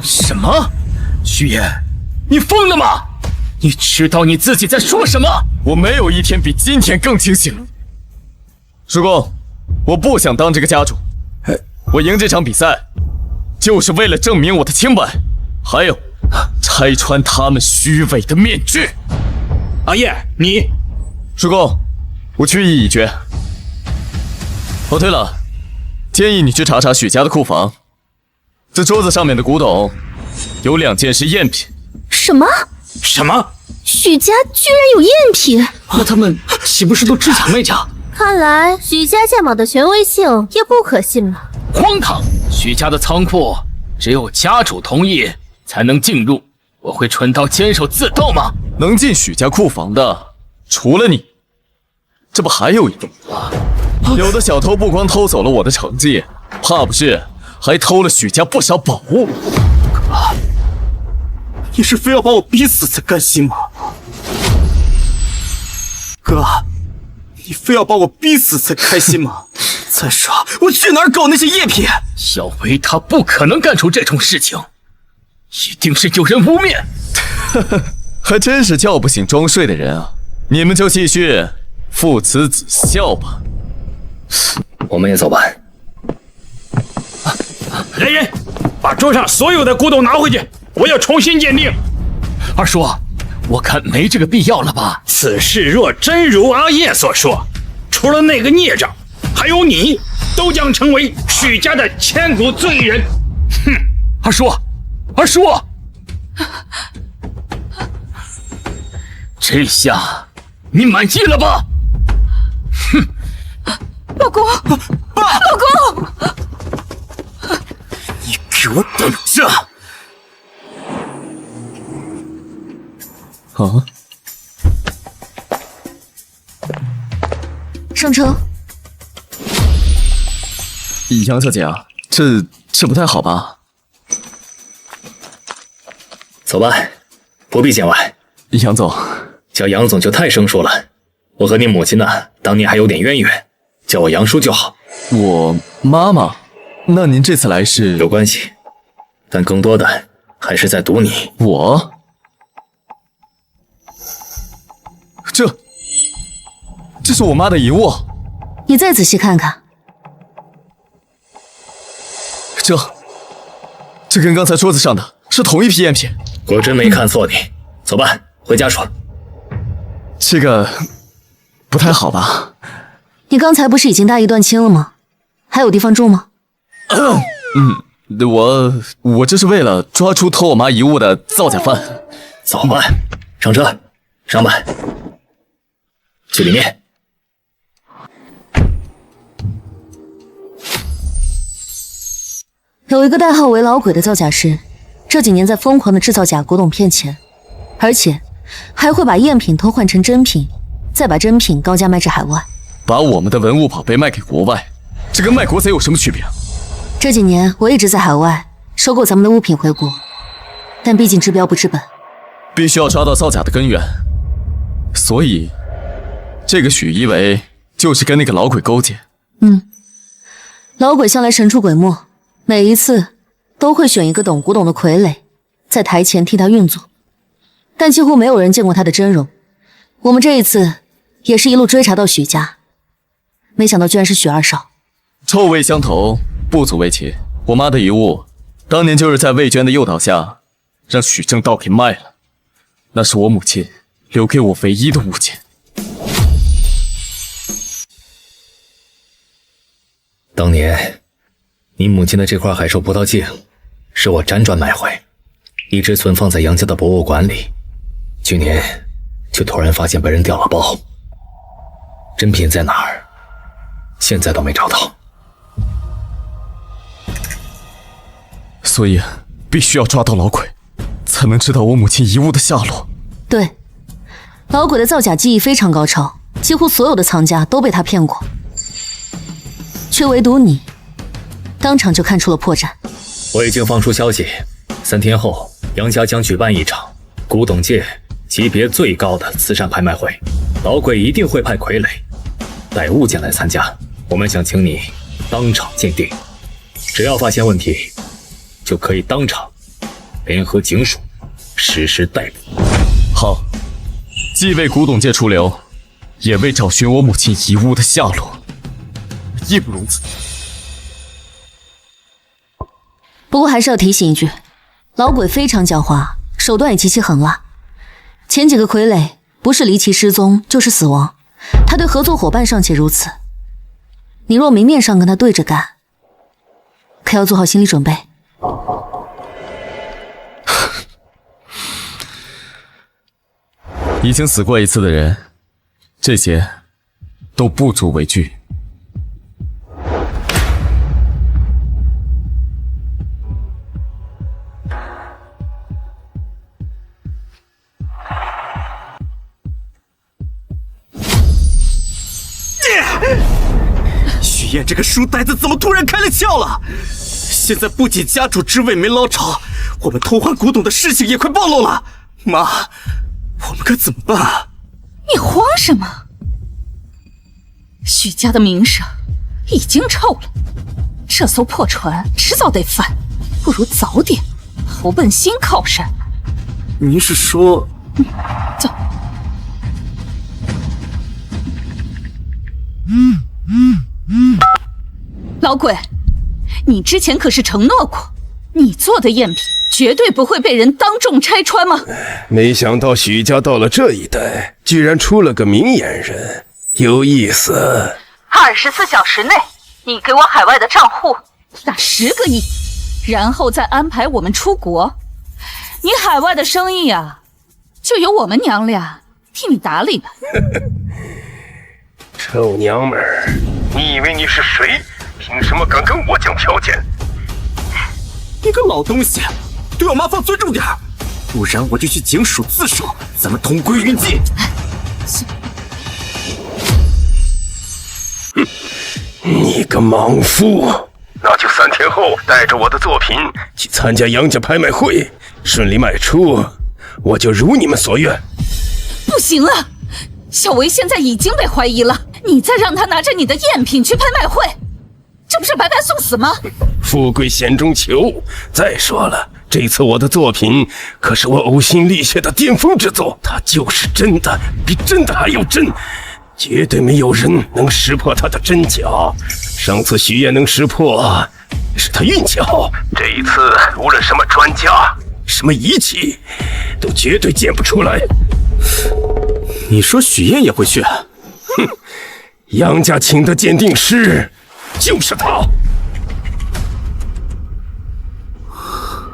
什么？徐岩，你疯了吗？你知道你自己在说什么？我没有一天比今天更清醒。叔公，我不想当这个家主，我赢这场比赛，就是为了证明我的清白，还有拆穿他们虚伪的面具。阿叶，你，叔公，我去意已决。哦，对了，建议你去查查许家的库房，这桌子上面的古董有2件是赝品。什么？什么？许家居然有赝品？那他们岂不是都知假卖假？看来许家鉴宝的权威性也不可信了。荒唐！许家的仓库只有家主同意才能进入，我会蠢到坚守自斗吗？能进许家库房的，除了你，这不还有一个？有的小偷不光偷走了我的成绩，怕不是还偷了许家不少宝物。你是非要把我逼死才甘心吗？哥，你非要把我逼死才开心吗？再说我去哪儿搞那些赝品？小维他不可能干出这种事情，一定是有人污蔑。还真是叫不醒装睡的人啊！你们就继续父慈子孝吧。我们也走吧。来人，把桌上所有的古董拿回去，我要重新鉴定。二叔，我看没这个必要了吧？此事若真如阿叶所说，除了那个孽障，还有你，都将成为许家的千古罪人。哼！二叔，二叔，这下你满意了吧？哼！老公，爸，老公，你给我等着！啊！上车。杨小姐啊，这不太好吧？走吧，不必见外。杨总，叫杨总就太生疏了。我和你母亲呢，当年还有点渊源，叫我杨叔就好。我妈妈？那您这次来是？有关系，但更多的还是在赌你。我？这是我妈的遗物。你再仔细看看。这跟刚才桌子上的是同一批赝品。果真没看错你。走吧，回家说。这个不太好吧？你刚才不是已经大义断亲了吗？还有地方住吗？我这是为了抓出偷我妈遗物的造假犯。走吧，上车，上吧。去里面。有一个代号为老鬼的造假师，这几年在疯狂的制造假古董骗钱，而且还会把赝品偷换成真品，再把真品高价卖至海外。把我们的文物宝贝卖给国外，这跟卖国贼有什么区别？这几年我一直在海外收购咱们的物品回国，但毕竟治标不治本，必须要抓到造假的根源。所以，这个许一为就是跟那个老鬼勾结。老鬼向来神出鬼没，每一次都会选一个懂古董的傀儡，在台前替他运作，但几乎没有人见过他的真容。我们这一次也是一路追查到许家，没想到居然是许二少。臭味相投，不足为奇。我妈的遗物，当年就是在魏娟的诱导下，让许正道给卖了。那是我母亲留给我唯一的物件。当年，你母亲的这块海兽葡萄镜，是我辗转买回，一直存放在杨家的博物馆里。去年，就突然发现被人调了包，真品在哪儿？现在都没找到。所以，必须要抓到老鬼，才能知道我母亲遗物的下落。对，老鬼的造假技艺非常高超，几乎所有的藏家都被他骗过，却唯独你，当场就看出了破绽。我已经放出消息， 3天后，杨家将举办一场古董界级别最高的慈善拍卖会，老鬼一定会派傀儡带物件来参加。我们想请你当场鉴定，只要发现问题，就可以当场联合警署实施逮捕。好，既为古董界出流，也为找寻我母亲遗物的下落，义不容辞。不过还是要提醒一句，老鬼非常狡猾，手段也极其狠辣。前几个傀儡不是离奇失踪，就是死亡，他对合作伙伴尚且如此，你若明面上跟他对着干，可要做好心理准备。已经死过一次的人，这些都不足为惧。许燕这个书呆子怎么突然开了窍了？现在不仅家主之位没捞着，我们偷换古董的事情也快暴露了。妈，我们该怎么办？你慌什么？许家的名声已经臭了，这艘破船迟早得翻，不如早点投奔新靠山。您是说……走。老鬼，你之前可是承诺过，你做的赝品绝对不会被人当众拆穿吗？没想到许家到了这一代，居然出了个明眼人，有意思。24小时内，你给我海外的账户打10个亿，然后再安排我们出国。你海外的生意啊，就由我们娘俩替你打理吧。臭娘们儿，你以为你是谁？凭什么敢跟我讲条件？你个老东西，对我妈放尊重点，不然我就去警署自首，咱们同归于尽。哼，你个莽夫！那就3天后带着我的作品去参加杨家拍卖会，顺利卖出，我就如你们所愿。不行啊，小维现在已经被怀疑了，你再让他拿着你的赝品去拍卖会，这不是白白送死吗？富贵险中求。再说了，这次我的作品可是我呕心沥血的巅峰之作，它就是真的，比真的还要真，绝对没有人能识破它的真假。上次许燕能识破，是他运气好，这一次无论什么专家、什么仪器，都绝对见不出来。你说许燕也会去？哼，杨家请的鉴定师就是他。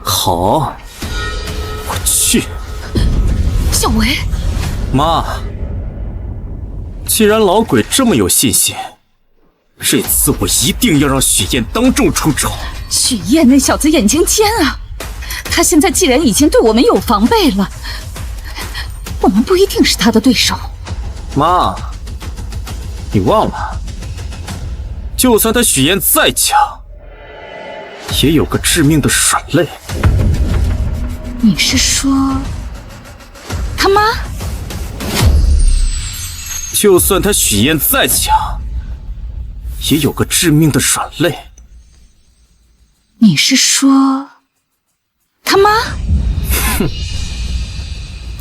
好，我去。小维，妈，既然老鬼这么有信心，这次我一定要让许燕当众出丑。许燕那小子眼睛尖啊，他现在既然已经对我们有防备了，我们不一定是他的对手。妈，你忘了，就算他许燕再强，也有个致命的软肋。你是说他妈？就算他许燕再强，也有个致命的软肋。你是说他妈？哼，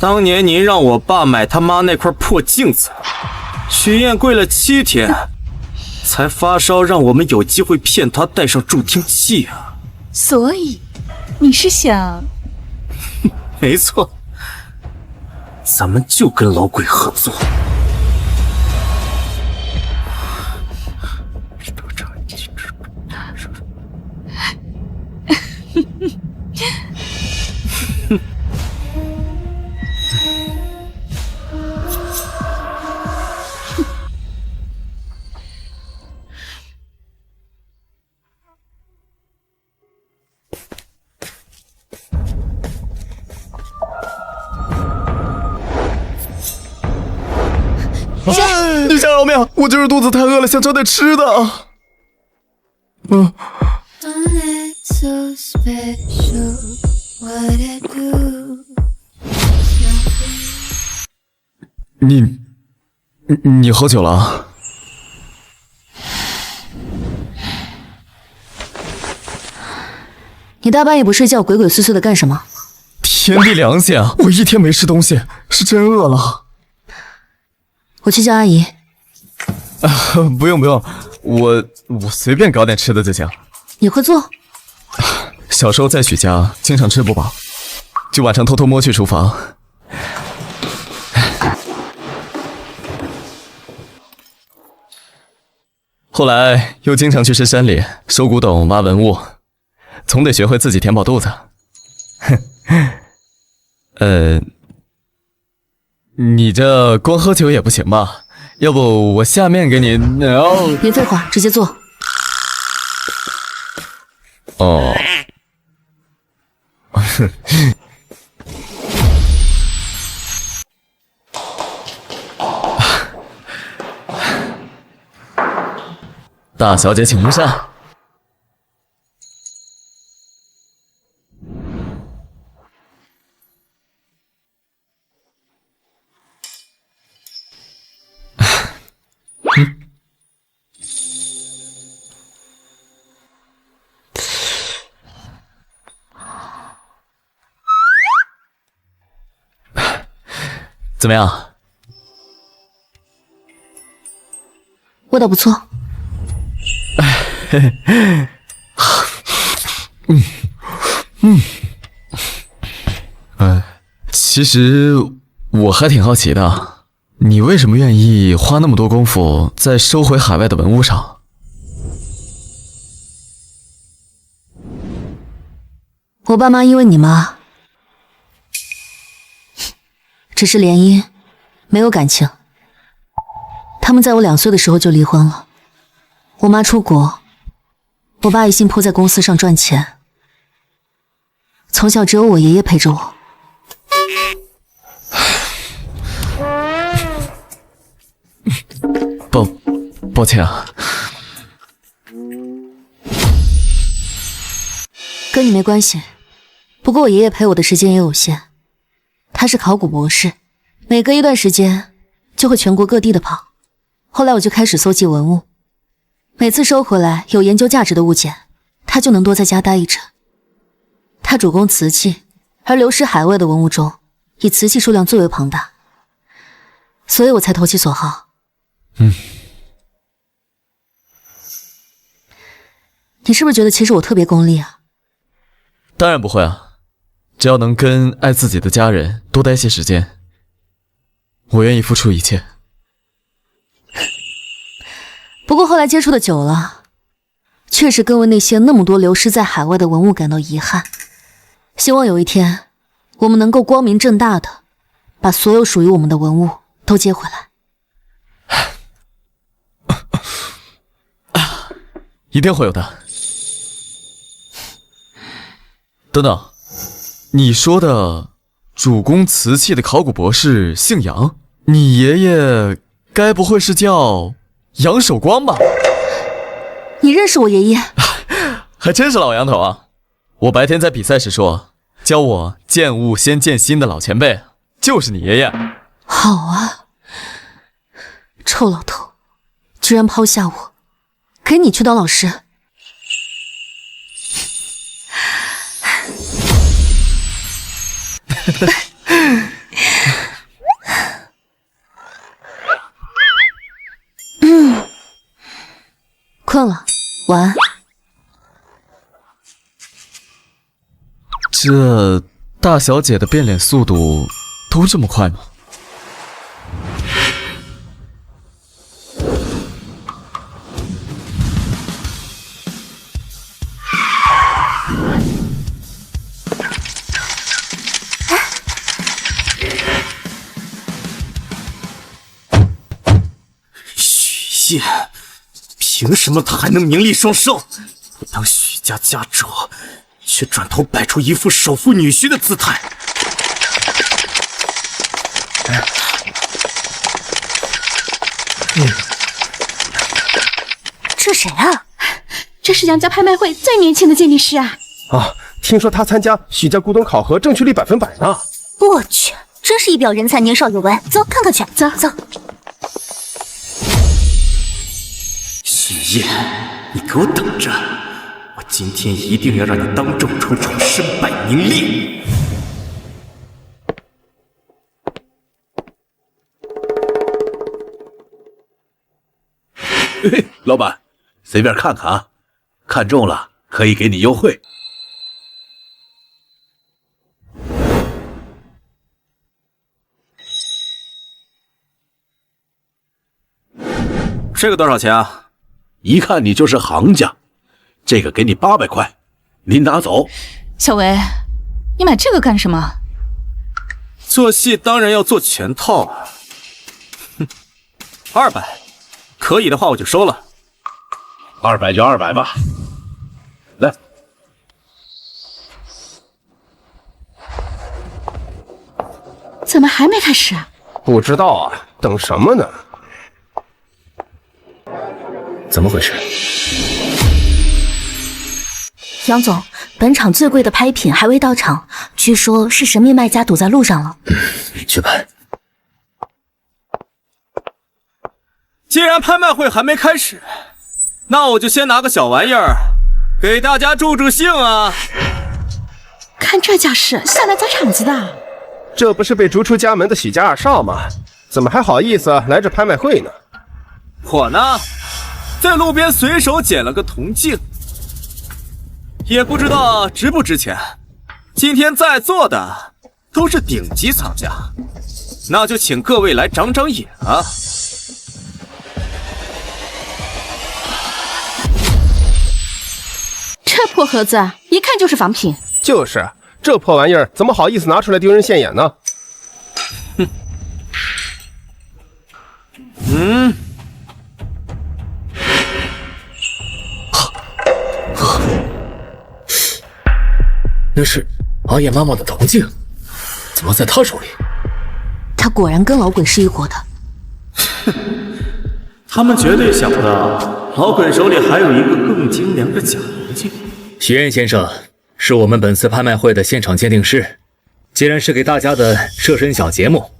当年您让我爸买他妈那块破镜子，许燕跪了7天，才发烧，让我们有机会骗他戴上助听器啊。所以你是想……没错，咱们就跟老鬼合作。女侠饶命！我就是肚子太饿了，想找点吃的。你喝酒了？你大半夜不睡觉，鬼鬼祟祟的干什么？天地良心啊！我一天没吃东西，是真饿了。我去叫阿姨。不用，我随便搞点吃的就行。你会做？小时候在许家经常吃不饱，就晚上偷偷摸去厨房。后来又经常去深山里收古董、挖文物，总得学会自己填饱肚子。你这光喝酒也不行吧？要不我下面给你……别废话，直接做。哦。大小姐，请入膳。怎么样？味道不错。其实我还挺好奇的，你为什么愿意花那么多功夫在收回海外的文物上？我爸妈因为你妈只是联姻，没有感情。他们在我2岁的时候就离婚了。我妈出国，我爸一心扑在公司上赚钱。从小只有我爷爷陪着我。抱歉啊。跟你没关系。不过我爷爷陪我的时间也有限。他是考古博士，每隔一段时间就会全国各地的跑。后来我就开始搜集文物，每次收回来有研究价值的物件，他就能多在家待一阵。他主攻瓷器，而流失海外的文物中，以瓷器数量最为庞大，所以我才投其所好。你是不是觉得其实我特别功利啊？当然不会啊，只要能跟爱自己的家人多待些时间，我愿意付出一切。不过后来接触的久了，确实更为那些那么多流失在海外的文物感到遗憾。希望有一天，我们能够光明正大的把所有属于我们的文物都接回来。一定会有的。等等，你说的主攻瓷器的考古博士姓杨，你爷爷该不会是叫杨守光吧？你认识我爷爷？还真是老杨头啊！我白天在比赛时说，教我见物先见心的老前辈就是你爷爷。好啊，臭老头，居然抛下我，给你去当老师。困了，晚安。这大小姐的变脸速度都这么快吗？许燮，凭什么他还能名利双收？不当许家家主，却转头摆出一副守护女婿的姿态。这谁啊？这是杨家拍卖会最年轻的鉴定师啊！啊，听说他参加许家古董考核正确率100%呢。我去，真是一表人才，年少有为。走，看看去。走走。许燕，你给我等着！我今天一定要让你当众出丑，身败名裂！嘿嘿，老板，随便看看啊，看中了可以给你优惠。这个多少钱啊？一看你就是行家，这个给你800块，您拿走。小维，你买这个干什么？做戏当然要做全套啊。哼，200，可以的话我就收了。200就200吧。来，怎么还没开始啊？不知道啊，等什么呢？怎么回事？杨总，本场最贵的拍品还未到场，据说是神秘卖家堵在路上了。去吧。既然拍卖会还没开始，那我就先拿个小玩意儿给大家助助兴啊！看这架势，下来砸场子的。这不是被逐出家门的许家二少吗？怎么还好意思来这拍卖会呢？我呢，在路边随手捡了个铜镜，也不知道值不值钱。今天在座的都是顶级藏家，那就请各位来长长眼啊！这破盒子一看就是仿品。就是，这破玩意儿怎么好意思拿出来丢人现眼呢？哼。嗯。那是阿叶妈妈的铜镜，怎么在她手里？她果然跟老鬼是一伙的。他们绝对想不到，老鬼手里还有一个更精良的假铜镜。许愿先生是我们本次拍卖会的现场鉴定师，既然是给大家的设身小节目，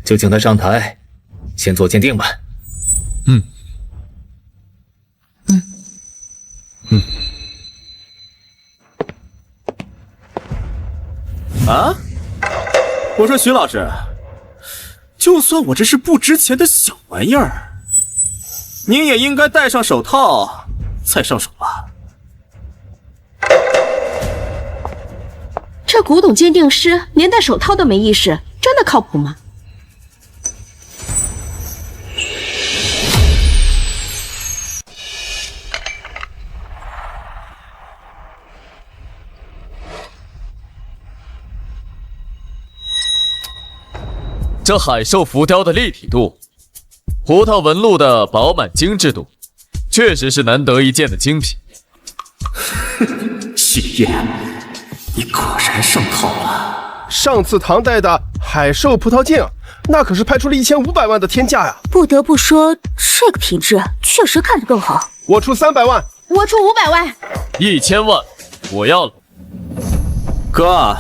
就请他上台，先做鉴定吧。啊！我说徐老师，就算我这是不值钱的小玩意儿，您也应该戴上手套再上手吧？这古董鉴定师连戴手套都没意识，真的靠谱吗？这海兽浮雕的立体度，葡萄纹路的饱满精致度，确实是难得一见的精品。许愿，你果然上套了。上次唐代的海兽葡萄镜，那可是拍出了1500万的天价呀！不得不说，这个品质确实看着更好。我出300万，我出500万，1000万，我要了。哥，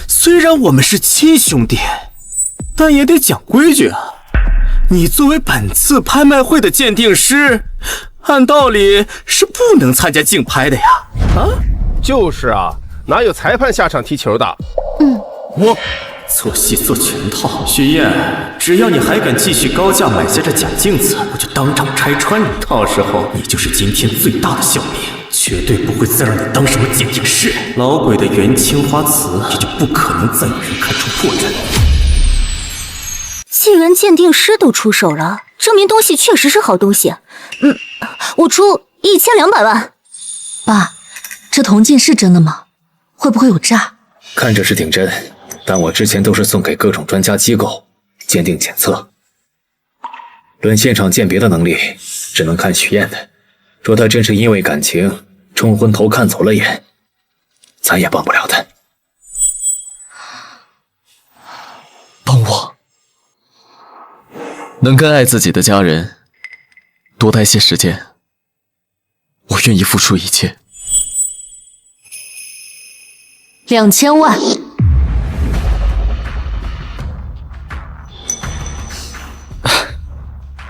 虽然我们是亲兄弟，但也得讲规矩啊！你作为本次拍卖会的鉴定师，按道理是不能参加竞拍的呀！啊，就是啊，哪有裁判下场踢球的？我做戏做全套。许燕，只要你还敢继续高价买下这假镜子，我就当场拆穿你，到时候你就是今天最大的笑柄，绝对不会再让你当什么鉴定师。老鬼的元青花瓷也就不可能再有人看出破绽。既然鉴定师都出手了，证明东西确实是好东西。我出1200万。爸，这铜镜是真的吗？会不会有诈？看着是挺真，但我之前都是送给各种专家机构鉴定检测，论现场鉴别的能力，只能看许燕的。若他真是因为感情冲昏头看走了眼，咱也帮不了他。帮我，能跟爱自己的家人多待些时间，我愿意付出一切。2000万。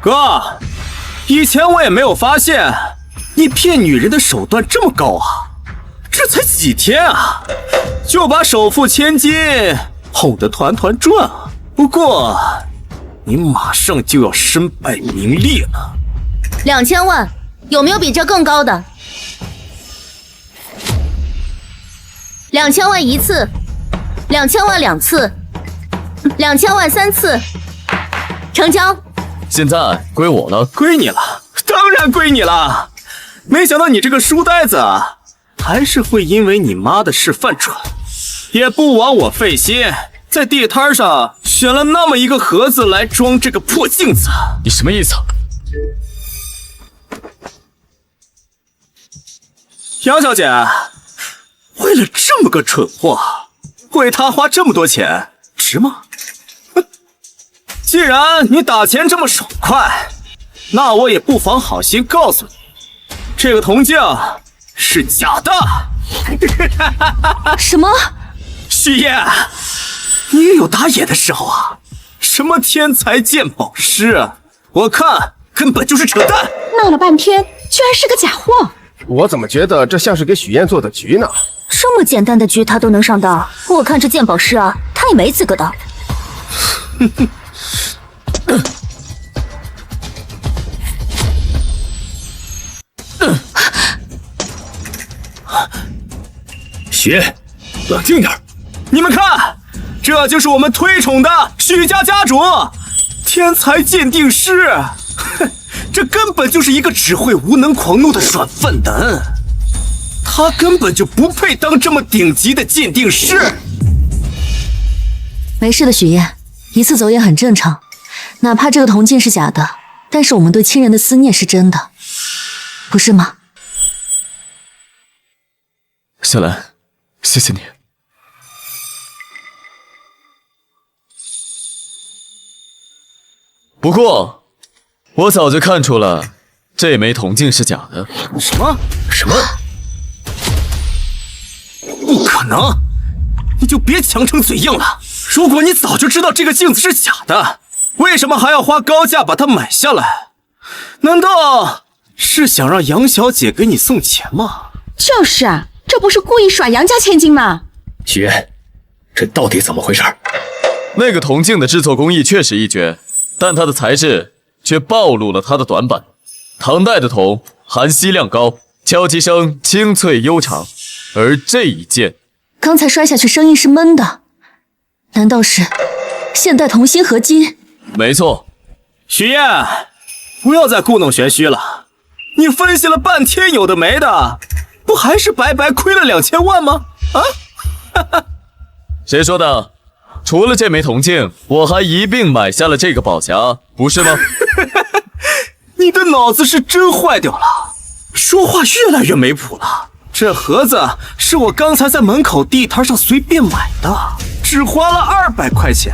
哥，以前我也没有发现你骗女人的手段这么高啊！这才几天啊，就把首富千金哄得团团转啊！不过，你马上就要身败名裂了。2000万，有没有比这更高的？2000万1次，2000万2次，2000万3次，成交。现在归我了，归你了，当然归你了。没想到你这个书呆子啊，还是会因为你妈的事犯蠢，也不枉我费心，在地摊上选了那么一个盒子来装这个破镜子。你什么意思？杨小姐，为了这么个蠢货，为他花这么多钱，值吗？既然你打钱这么爽快，那我也不妨好心告诉你，这个铜镜是假的。什么？许燕，你也有打野的时候啊！什么天才鉴宝师啊，我看根本就是扯淡。闹了半天，居然是个假货。我怎么觉得这像是给许燕做的局呢？这么简单的局他都能上当，我看这鉴宝师啊，他也没资格当。雪，冷静点。你们看，这就是我们推崇的许家家主，天才鉴定师。哼，这根本就是一个只会无能狂怒的软饭男，他根本就不配当这么顶级的鉴定师。没事的，许燕，一次走眼很正常。哪怕这个铜镜是假的，但是我们对亲人的思念是真的，不是吗？小兰，谢谢你。不过，我早就看出了这枚铜镜是假的。什么？不可能！你就别强撑嘴硬了。如果你早就知道这个镜子是假的，为什么还要花高价把它买下来？难道是想让杨小姐给你送钱吗？就是啊，这不是故意耍杨家千金吗？雪，这到底怎么回事？那个铜镜的制作工艺确实一绝，但它的材质却暴露了它的短板。唐代的铜含锡量高，敲击声清脆悠长，而这一件刚才摔下去声音是闷的，难道是现代铜锌合金？没错。许燕，不要再故弄玄虚了，你分析了半天有的没的，不还是白白亏了2000万吗？啊？谁说的？除了这枚铜镜，我还一并买下了这个宝匣，不是吗？你的脑子是真坏掉了，说话越来越没谱了。这盒子是我刚才在门口地摊上随便买的，只花了200块钱。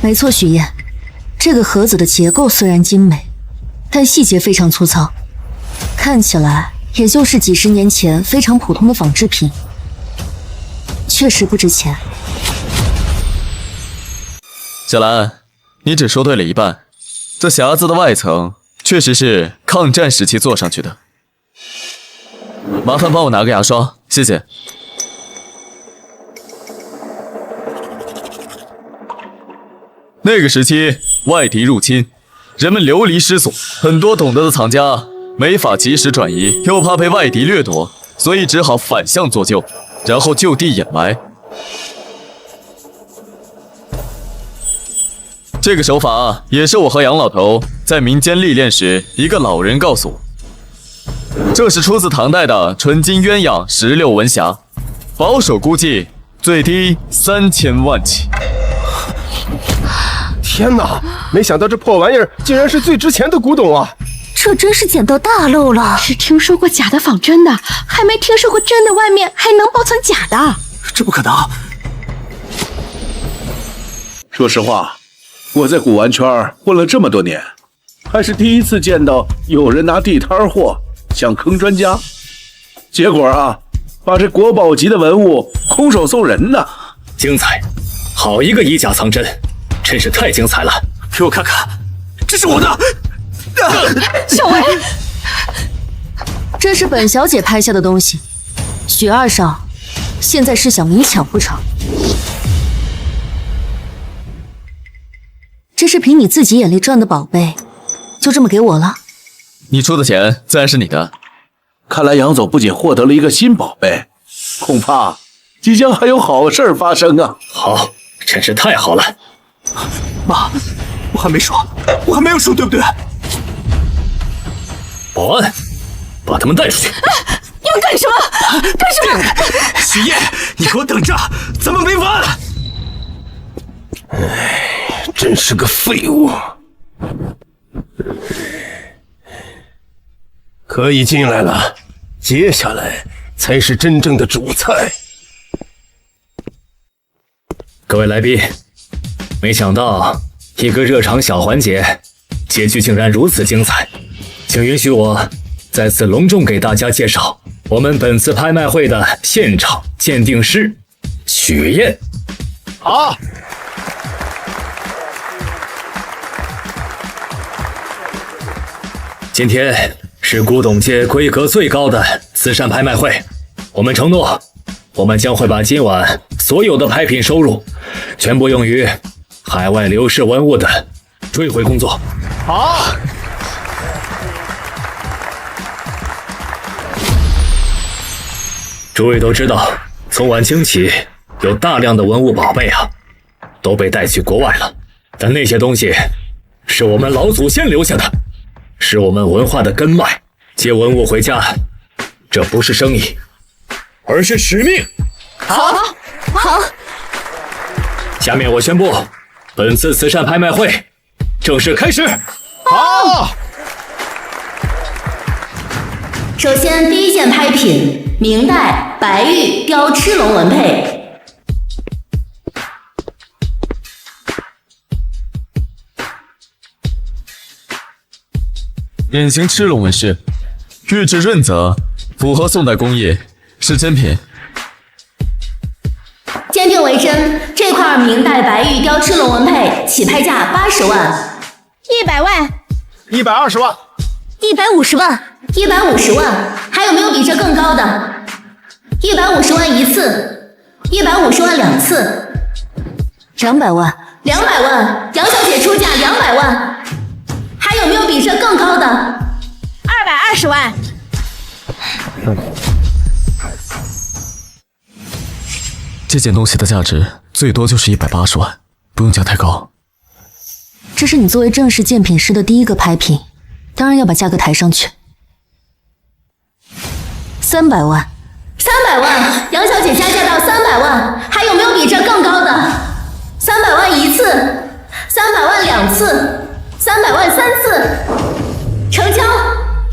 没错，许燕，这个盒子的结构虽然精美，但细节非常粗糙，看起来也就是几十年前非常普通的仿制品，确实不值钱。小兰，你只说对了一半，这匣子的外层确实是抗战时期做上去的。麻烦帮我拿个牙刷，谢谢。那个时期外敌入侵，人们流离失所，很多懂得的藏家没法及时转移，又怕被外敌掠夺，所以只好反向做旧，然后就地掩埋。这个手法也是我和杨老头在民间历练时，一个老人告诉我。这是出自唐代的纯金鸳鸯16文匣，保守估计最低3000万起。天哪！没想到这破玩意儿竟然是最值钱的古董啊！这真是捡到大漏了。只听说过假的仿真的，还没听说过真的外面还能包层假的。这不可能！说实话，我在古玩圈混了这么多年，还是第一次见到有人拿地摊货想坑专家，结果啊，把这国宝级的文物空手送人呢。精彩，好一个以假藏真，真是太精彩了！给我看看，这是我的。小薇，这是本小姐拍下的东西，许二少，现在是想明抢不成？这是凭你自己眼力赚的宝贝，就这么给我了？你出的钱自然是你的。看来杨总不仅获得了一个新宝贝，恐怕即将还有好事发生啊！好，真是太好了。妈，我还没说，对不对？保安，把他们带出去。你们干什么？干什么？许烨，你给我等着，咱们没完！真是个废物。可以进来了，接下来才是真正的主菜。各位来宾，没想到一个热场小环节，结局竟然如此精彩，请允许我再次隆重给大家介绍我们本次拍卖会的现场鉴定师许燕。好。今天是古董界规格最高的慈善拍卖会，我们承诺，我们将会把今晚所有的拍品收入全部用于海外流失文物的追回工作。好。诸位都知道，从晚清起，有大量的文物宝贝啊，都被带去国外了。但那些东西是我们老祖先留下的，是我们文化的根脉。接文物回家，这不是生意，而是使命。好。下面我宣布，本次慈善拍卖会正式开始。好。首先，第一件拍品，明代白玉雕螭龙纹佩。典型螭龙纹饰，玉质润泽，符合宋代工艺，是真品。鉴定为真，这块明代白玉雕螭龙纹佩起拍价80万。100万。120万。150万。150万，还有没有比这更高的？150万一次，150万两次，200万，200万，杨小姐出价200万，还有没有比这更高的？220万。这件东西的价值最多就是180万，不用价太高。这是你作为正式鉴品师的第一个拍品，当然要把价格抬上去。300万，300万，杨小姐加价到300万，还有没有比这更高的？300万一次，300万两次，300万3次，成交。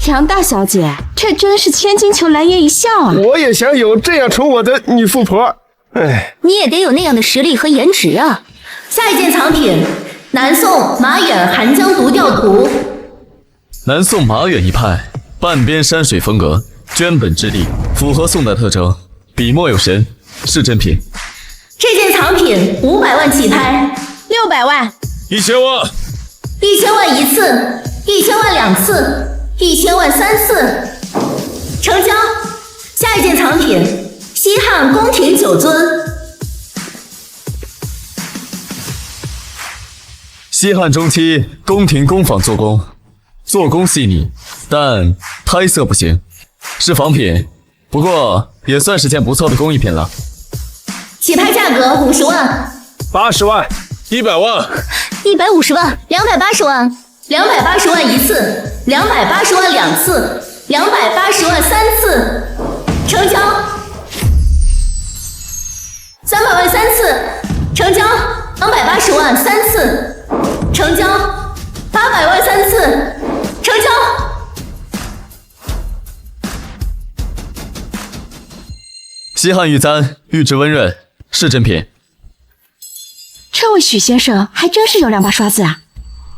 杨大小姐，这真是千金求来月一笑啊！我也想有这样宠我的女富婆。哎，你也得有那样的实力和颜值啊！下一件藏品，南宋马远寒江独钓图。南宋马远一派，半边山水风格。绢本质地，符合宋代特征，笔墨有神，是真品。这件藏品500万起拍，600万，1000万，1000万一次，1000万两次，1000万3次，成交。下一件藏品，西汉宫廷酒尊。西汉中期宫廷工坊做工，做工细腻，但胎色不行。是仿品，不过也算是件不错的工艺品了。起拍价格50万，80万，100万，150万，280万，280万一次，280万两次，280万3次，成交。300万3次，成交。280万3次，成交。800万3次，成交。西汉玉簪，玉质温润，是真品。这位许先生还真是有2把刷子啊！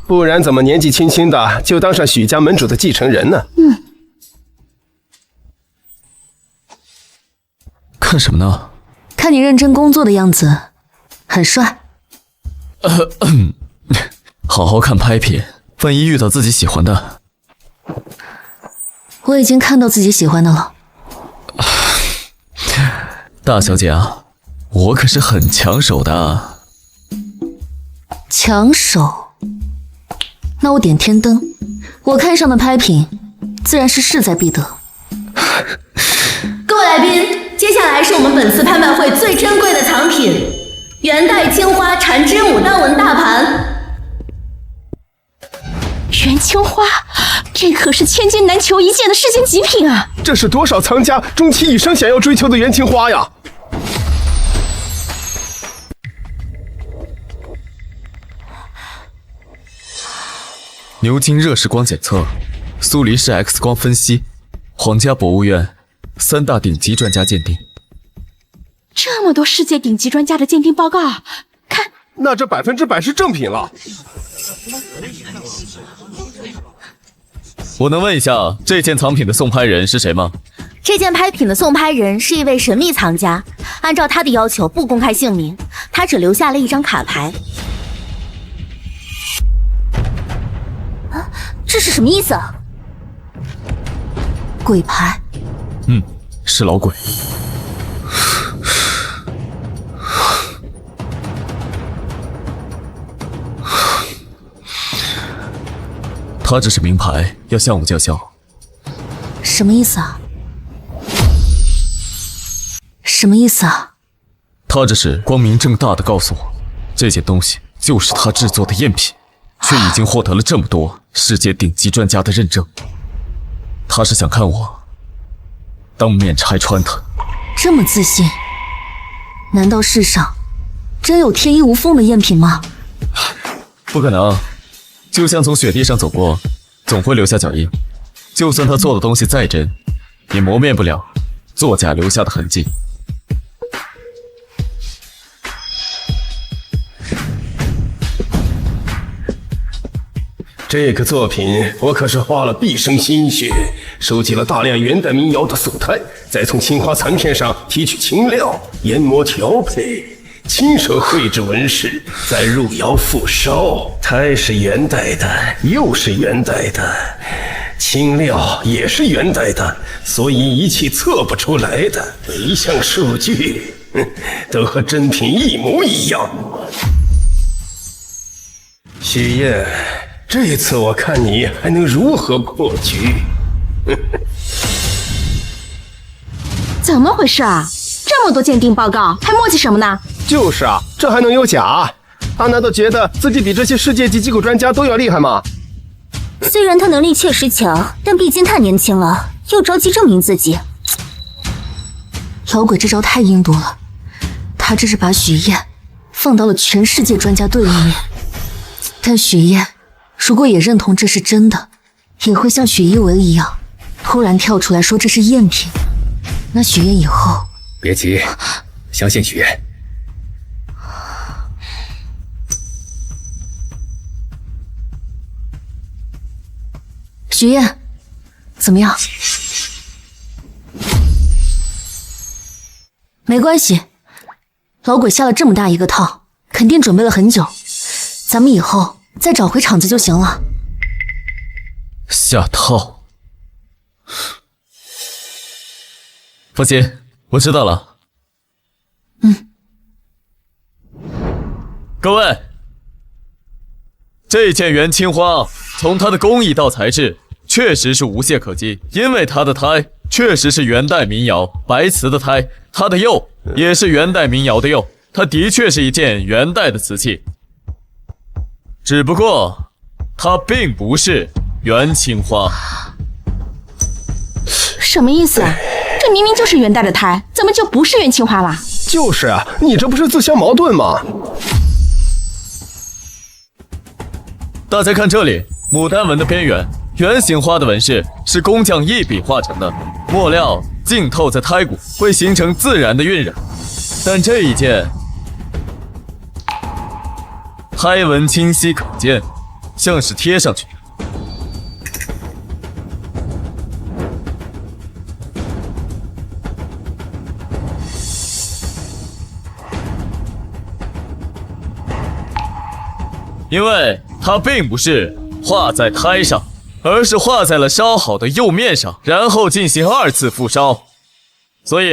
不然怎么年纪轻轻的就当上许家门主的继承人呢？看什么呢？看你认真工作的样子，很帅。好好看拍品，万一遇到自己喜欢的。我已经看到自己喜欢的了。大小姐啊，我可是很抢手的啊。抢手？那我点天灯。我看上的拍品，自然是势在必得。各位来宾，接下来是我们本次拍卖会最珍贵的藏品——元代青花缠枝牡丹纹大盘。元青花，这可是千金难求一见的世间极品啊！这是多少藏家终其一生想要追求的元青花呀！牛津热释光检测，苏黎世 X 光分析，皇家博物院3大顶级专家鉴定。这么多世界顶级专家的鉴定报告，看，那这100%是正品了。我能问一下，这件藏品的送拍人是谁吗？这件拍品的送拍人是一位神秘藏家，按照他的要求不公开姓名，他只留下了一张卡牌。啊，这是什么意思啊？鬼牌。是老鬼。他这是明牌，要向我叫嚣。什么意思啊？什么意思啊？他这是光明正大的告诉我，这件东西就是他制作的赝品，却已经获得了这么多世界顶级专家的认证。他是想看我当面拆穿他。这么自信？难道世上真有天衣无缝的赝品吗？不可能，就像从雪地上走过，总会留下脚印。就算他做的东西再真，也磨灭不了作假留下的痕迹。这个作品我可是花了毕生心血，收集了大量元代民谣的素胎，再从青花残片上提取青料，研磨调配，亲手绘制纹饰，再入窑复烧。胎是元代的，釉是元代的，青料也是元代的，所以仪器测不出来的每一项数据都和真品一模一样。许燕，这次我看你还能如何破局？怎么回事啊？这么多鉴定报告，还磨叽什么呢？就是啊，这还能有假？他难道觉得自己比这些世界级机构专家都要厉害吗？虽然他能力确实强，但毕竟太年轻了，又着急证明自己。老鬼这招太阴毒了，他这是把许燕放到了全世界专家对立面。但许燕如果也认同这是真的，也会像许一文一样突然跳出来说这是赝品，那许燕以后……别急，相信许燕。许燕，怎么样？没关系，老鬼下了这么大一个套，肯定准备了很久，咱们以后再找回场子就行了。下套？放心，我知道了。各位，这件元青花从它的工艺到材质确实是无懈可击，因为它的胎确实是元代民谣白瓷的胎，它的釉也是元代民谣的釉，它的确是一件元代的瓷器，只不过它并不是元青花。什么意思啊？这明明就是元代的胎，怎么就不是元青花了？就是啊，你这不是自相矛盾吗？大家看这里，牡丹纹的边缘，圆形花的纹饰是工匠一笔画成的，墨料浸透在胎骨，会形成自然的晕染。但这一件胎纹清晰可见，像是贴上去的。因为它并不是画在胎上，而是画在了烧好的釉面上，然后进行2次复烧，所以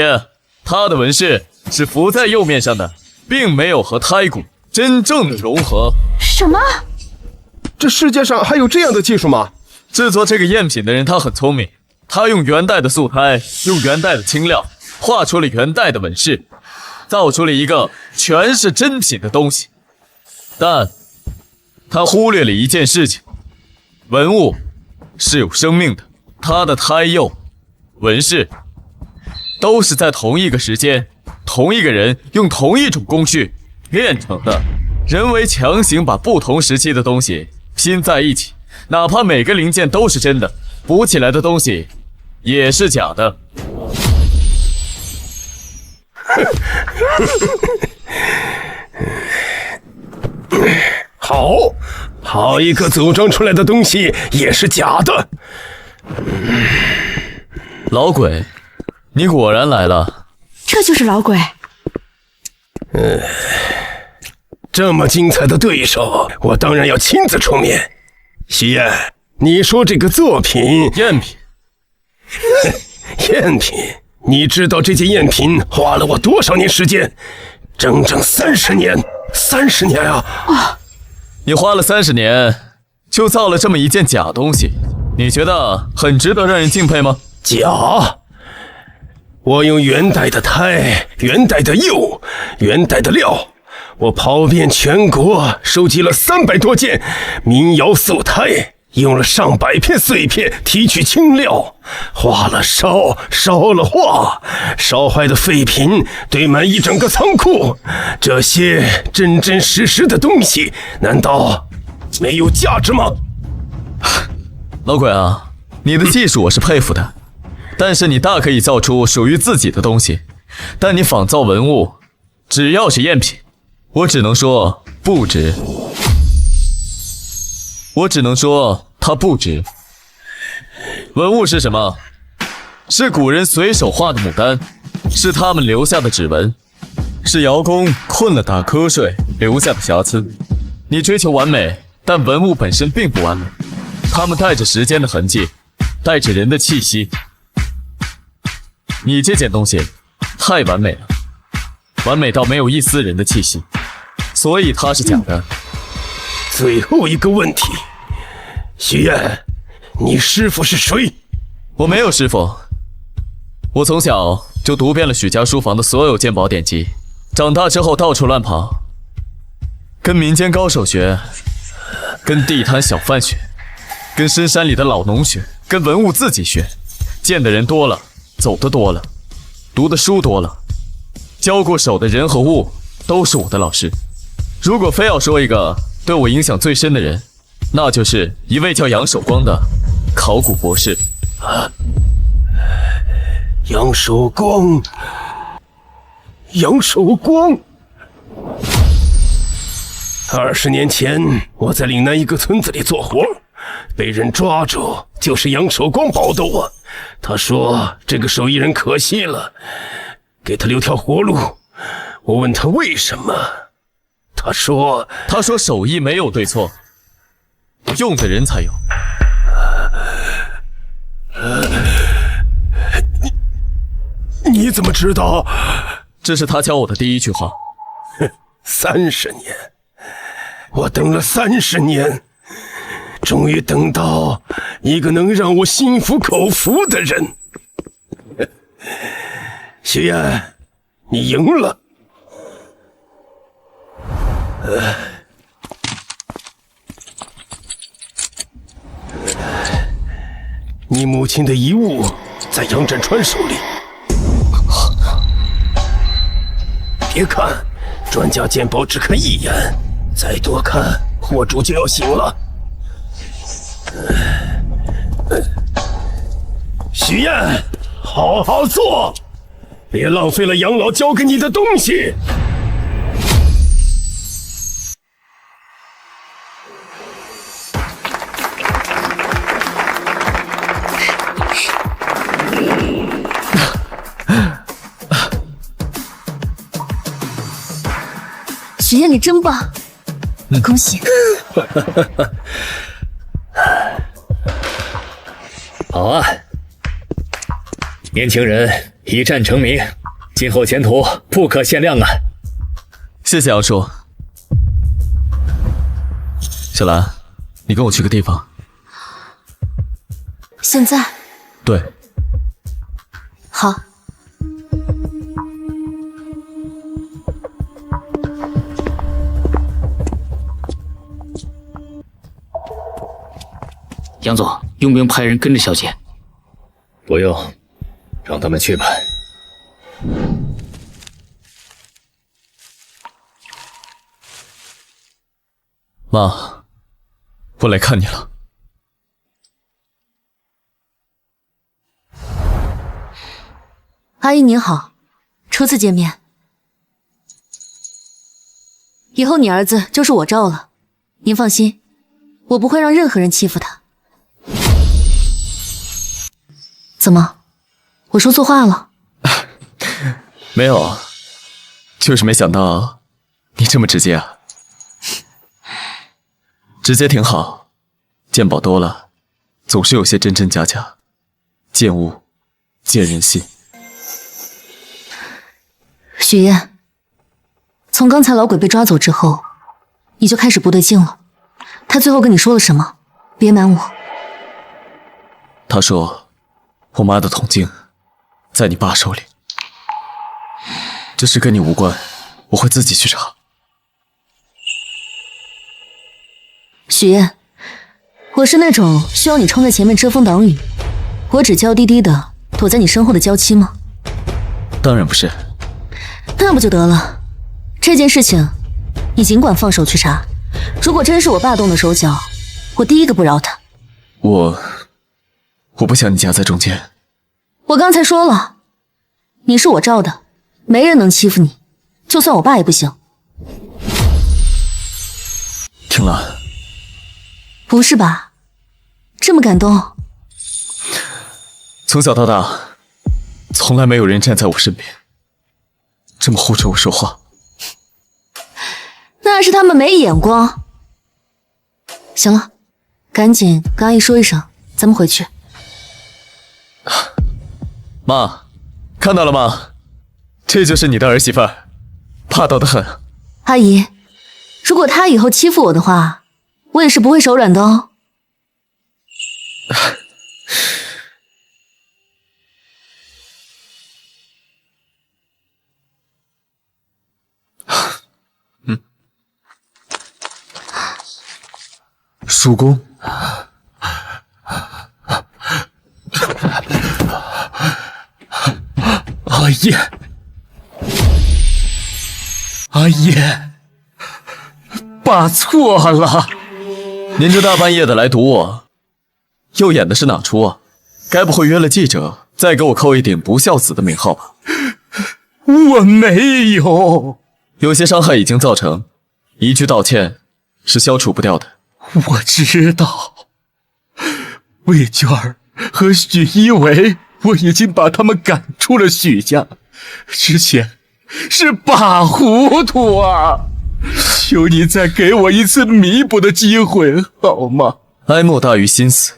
它的纹饰是浮在釉面上的，并没有和胎骨真正的融合。什么？这世界上还有这样的技术吗？制作这个赝品的人他很聪明，他用元代的素胎，用元代的青料，画出了元代的纹饰，造出了一个全是真品的东西。但他忽略了一件事情，文物是有生命的，它的胎釉、纹饰都是在同一个时间、同一个人用同一种工序炼成的。人为强行把不同时期的东西拼在一起，哪怕每个零件都是真的，补起来的东西也是假的。好一个组装出来的东西也是假的。老鬼，你果然来了。这就是老鬼。这么精彩的对手，我当然要亲自出面。徐燕，你说这个作品赝品？赝品？你知道这件赝品花了我多少年时间？整整30年，30年啊！哇！你花了30年就造了这么一件假东西，你觉得很值得让人敬佩吗？假？我用元代的胎、元代的釉、元代的料，我跑遍全国，收集了300多件民窑素胎，用了上百片碎片提取青料，画了烧，烧了画，烧坏的废品堆满一整个仓库。这些真真实实的东西，难道没有价值吗？老鬼啊，你的技术我是佩服的，但是你大可以造出属于自己的东西，但你仿造文物，只要是赝品，我只能说不值。我只能说它不值。文物是什么？是古人随手画的牡丹，是他们留下的指纹，是窑工困了打瞌睡留下的瑕疵。你追求完美，但文物本身并不完美，它们带着时间的痕迹，带着人的气息。你这件东西太完美了，完美到没有一丝人的气息，所以它是假的。最后一个问题，徐燕，你师父是谁？我没有师父，我从小就读遍了许家书房的所有鉴宝典籍，长大之后到处乱跑，跟民间高手学，跟地摊小贩学，跟深山里的老农学，跟文物自己学。见的人多了，走的多了，读的书多了，交过手的人和物都是我的老师。如果非要说一个对我影响最深的人，那就是一位叫杨守光的考古博士。杨守光，20年前我在岭南一个村子里做活，被人抓住，就是杨守光保的我。他说这个手艺人可惜了，给他留条活路。我问他为什么，他说手艺没有对错，用的人才有。你怎么知道？这是他教我的第一句话。30年，我等了30年，终于等到一个能让我心服口服的人。徐燕，你赢了。你母亲的遗物在杨占川手里。别看，专家鉴宝只看一眼，再多看，货主就要醒了。许燕，好好做，别浪费了杨老交给你的东西。许燕，你真棒，恭喜！好啊，年轻人一战成名，今后前途不可限量啊！谢谢杨叔。小兰，你跟我去个地方。现在？对。好。杨总，用不用派人跟着小姐？不用，让他们去吧。妈，我来看你了。阿姨您好，初次见面。以后你儿子就是我罩了，您放心，我不会让任何人欺负他。怎么，我说错话了？没有，就是没想到你这么直接啊。直接挺好，见宝多了，总是有些真真假假，见物见人心。许燕，从刚才老鬼被抓走之后，你就开始不对劲了。他最后跟你说了什么？别瞒我。他说，我妈的铜镜在你爸手里，这事跟你无关，我会自己去查。许燕，我是那种需要你冲在前面遮风挡雨，我只娇滴滴的躲在你身后的娇妻吗？当然不是。那不就得了？这件事情，你尽管放手去查。如果真是我爸动的手脚，我第一个不饶他。我不想你夹在中间。我刚才说了，你是我罩的，没人能欺负你，就算我爸也不行。听了。不是吧？这么感动？从小到大，从来没有人站在我身边，这么护着我说话。那是他们没眼光。行了，赶紧跟阿姨说一声，咱们回去。妈，看到了吗？这就是你的儿媳妇儿，霸道的很。阿姨，如果她以后欺负我的话，我也是不会手软的哦。叔公，阿叶，阿叶，爸错了。您这大半夜的来堵我，又演的是哪出啊？该不会约了记者，再给我扣一顶不孝子的名号吧？我没有，有些伤害已经造成，一句道歉是消除不掉的。我知道，魏娟儿和许一伟，我已经把他们赶出了许家，之前是爸糊涂啊！求你再给我一次弥补的机会，好吗？哀莫大于心死。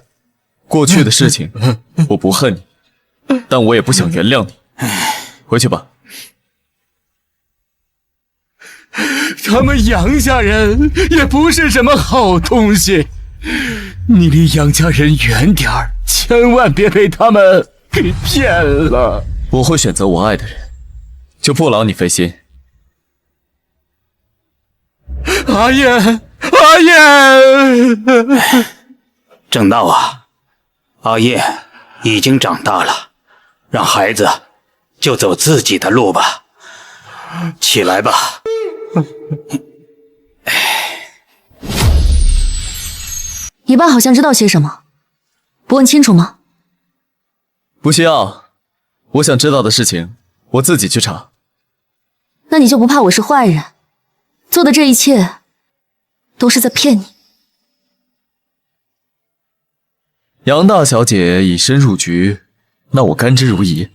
过去的事情，我不恨你，但我也不想原谅你。回去吧。他们杨家人也不是什么好东西，你离杨家人远点儿，千万别被他们给骗了。我会选择我爱的人，就不劳你费心。阿燕，阿燕，正道啊，阿燕已经长大了，让孩子就走自己的路吧。起来吧。你爸好像知道些什么，不问清楚吗？不需要，我想知道的事情，我自己去查。那你就不怕我是坏人，做的这一切都是在骗你？杨大小姐以身入局，那我甘之如饴。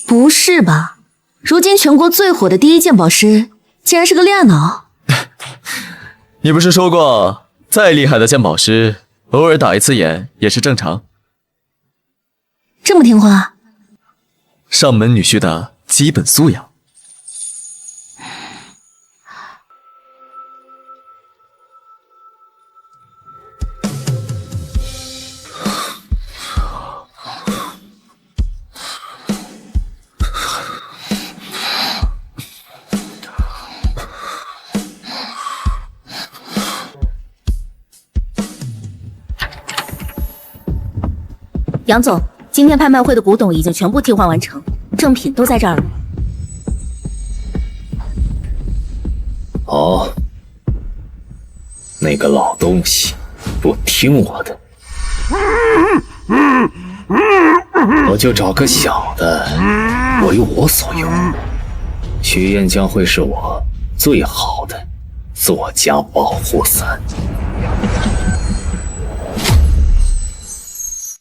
不是吧？如今全国最火的第一鉴宝师，竟然是个恋爱脑？你不是说过，再厉害的鉴宝师，偶尔打一次眼也是正常？这么听话？上门女婿的基本素养。杨总，今天拍卖会的古董已经全部替换完成，正品都在这儿了。哦，那个老东西不听我的，我就找个小的为我所用。许愿将会是我最好的作家保护伞。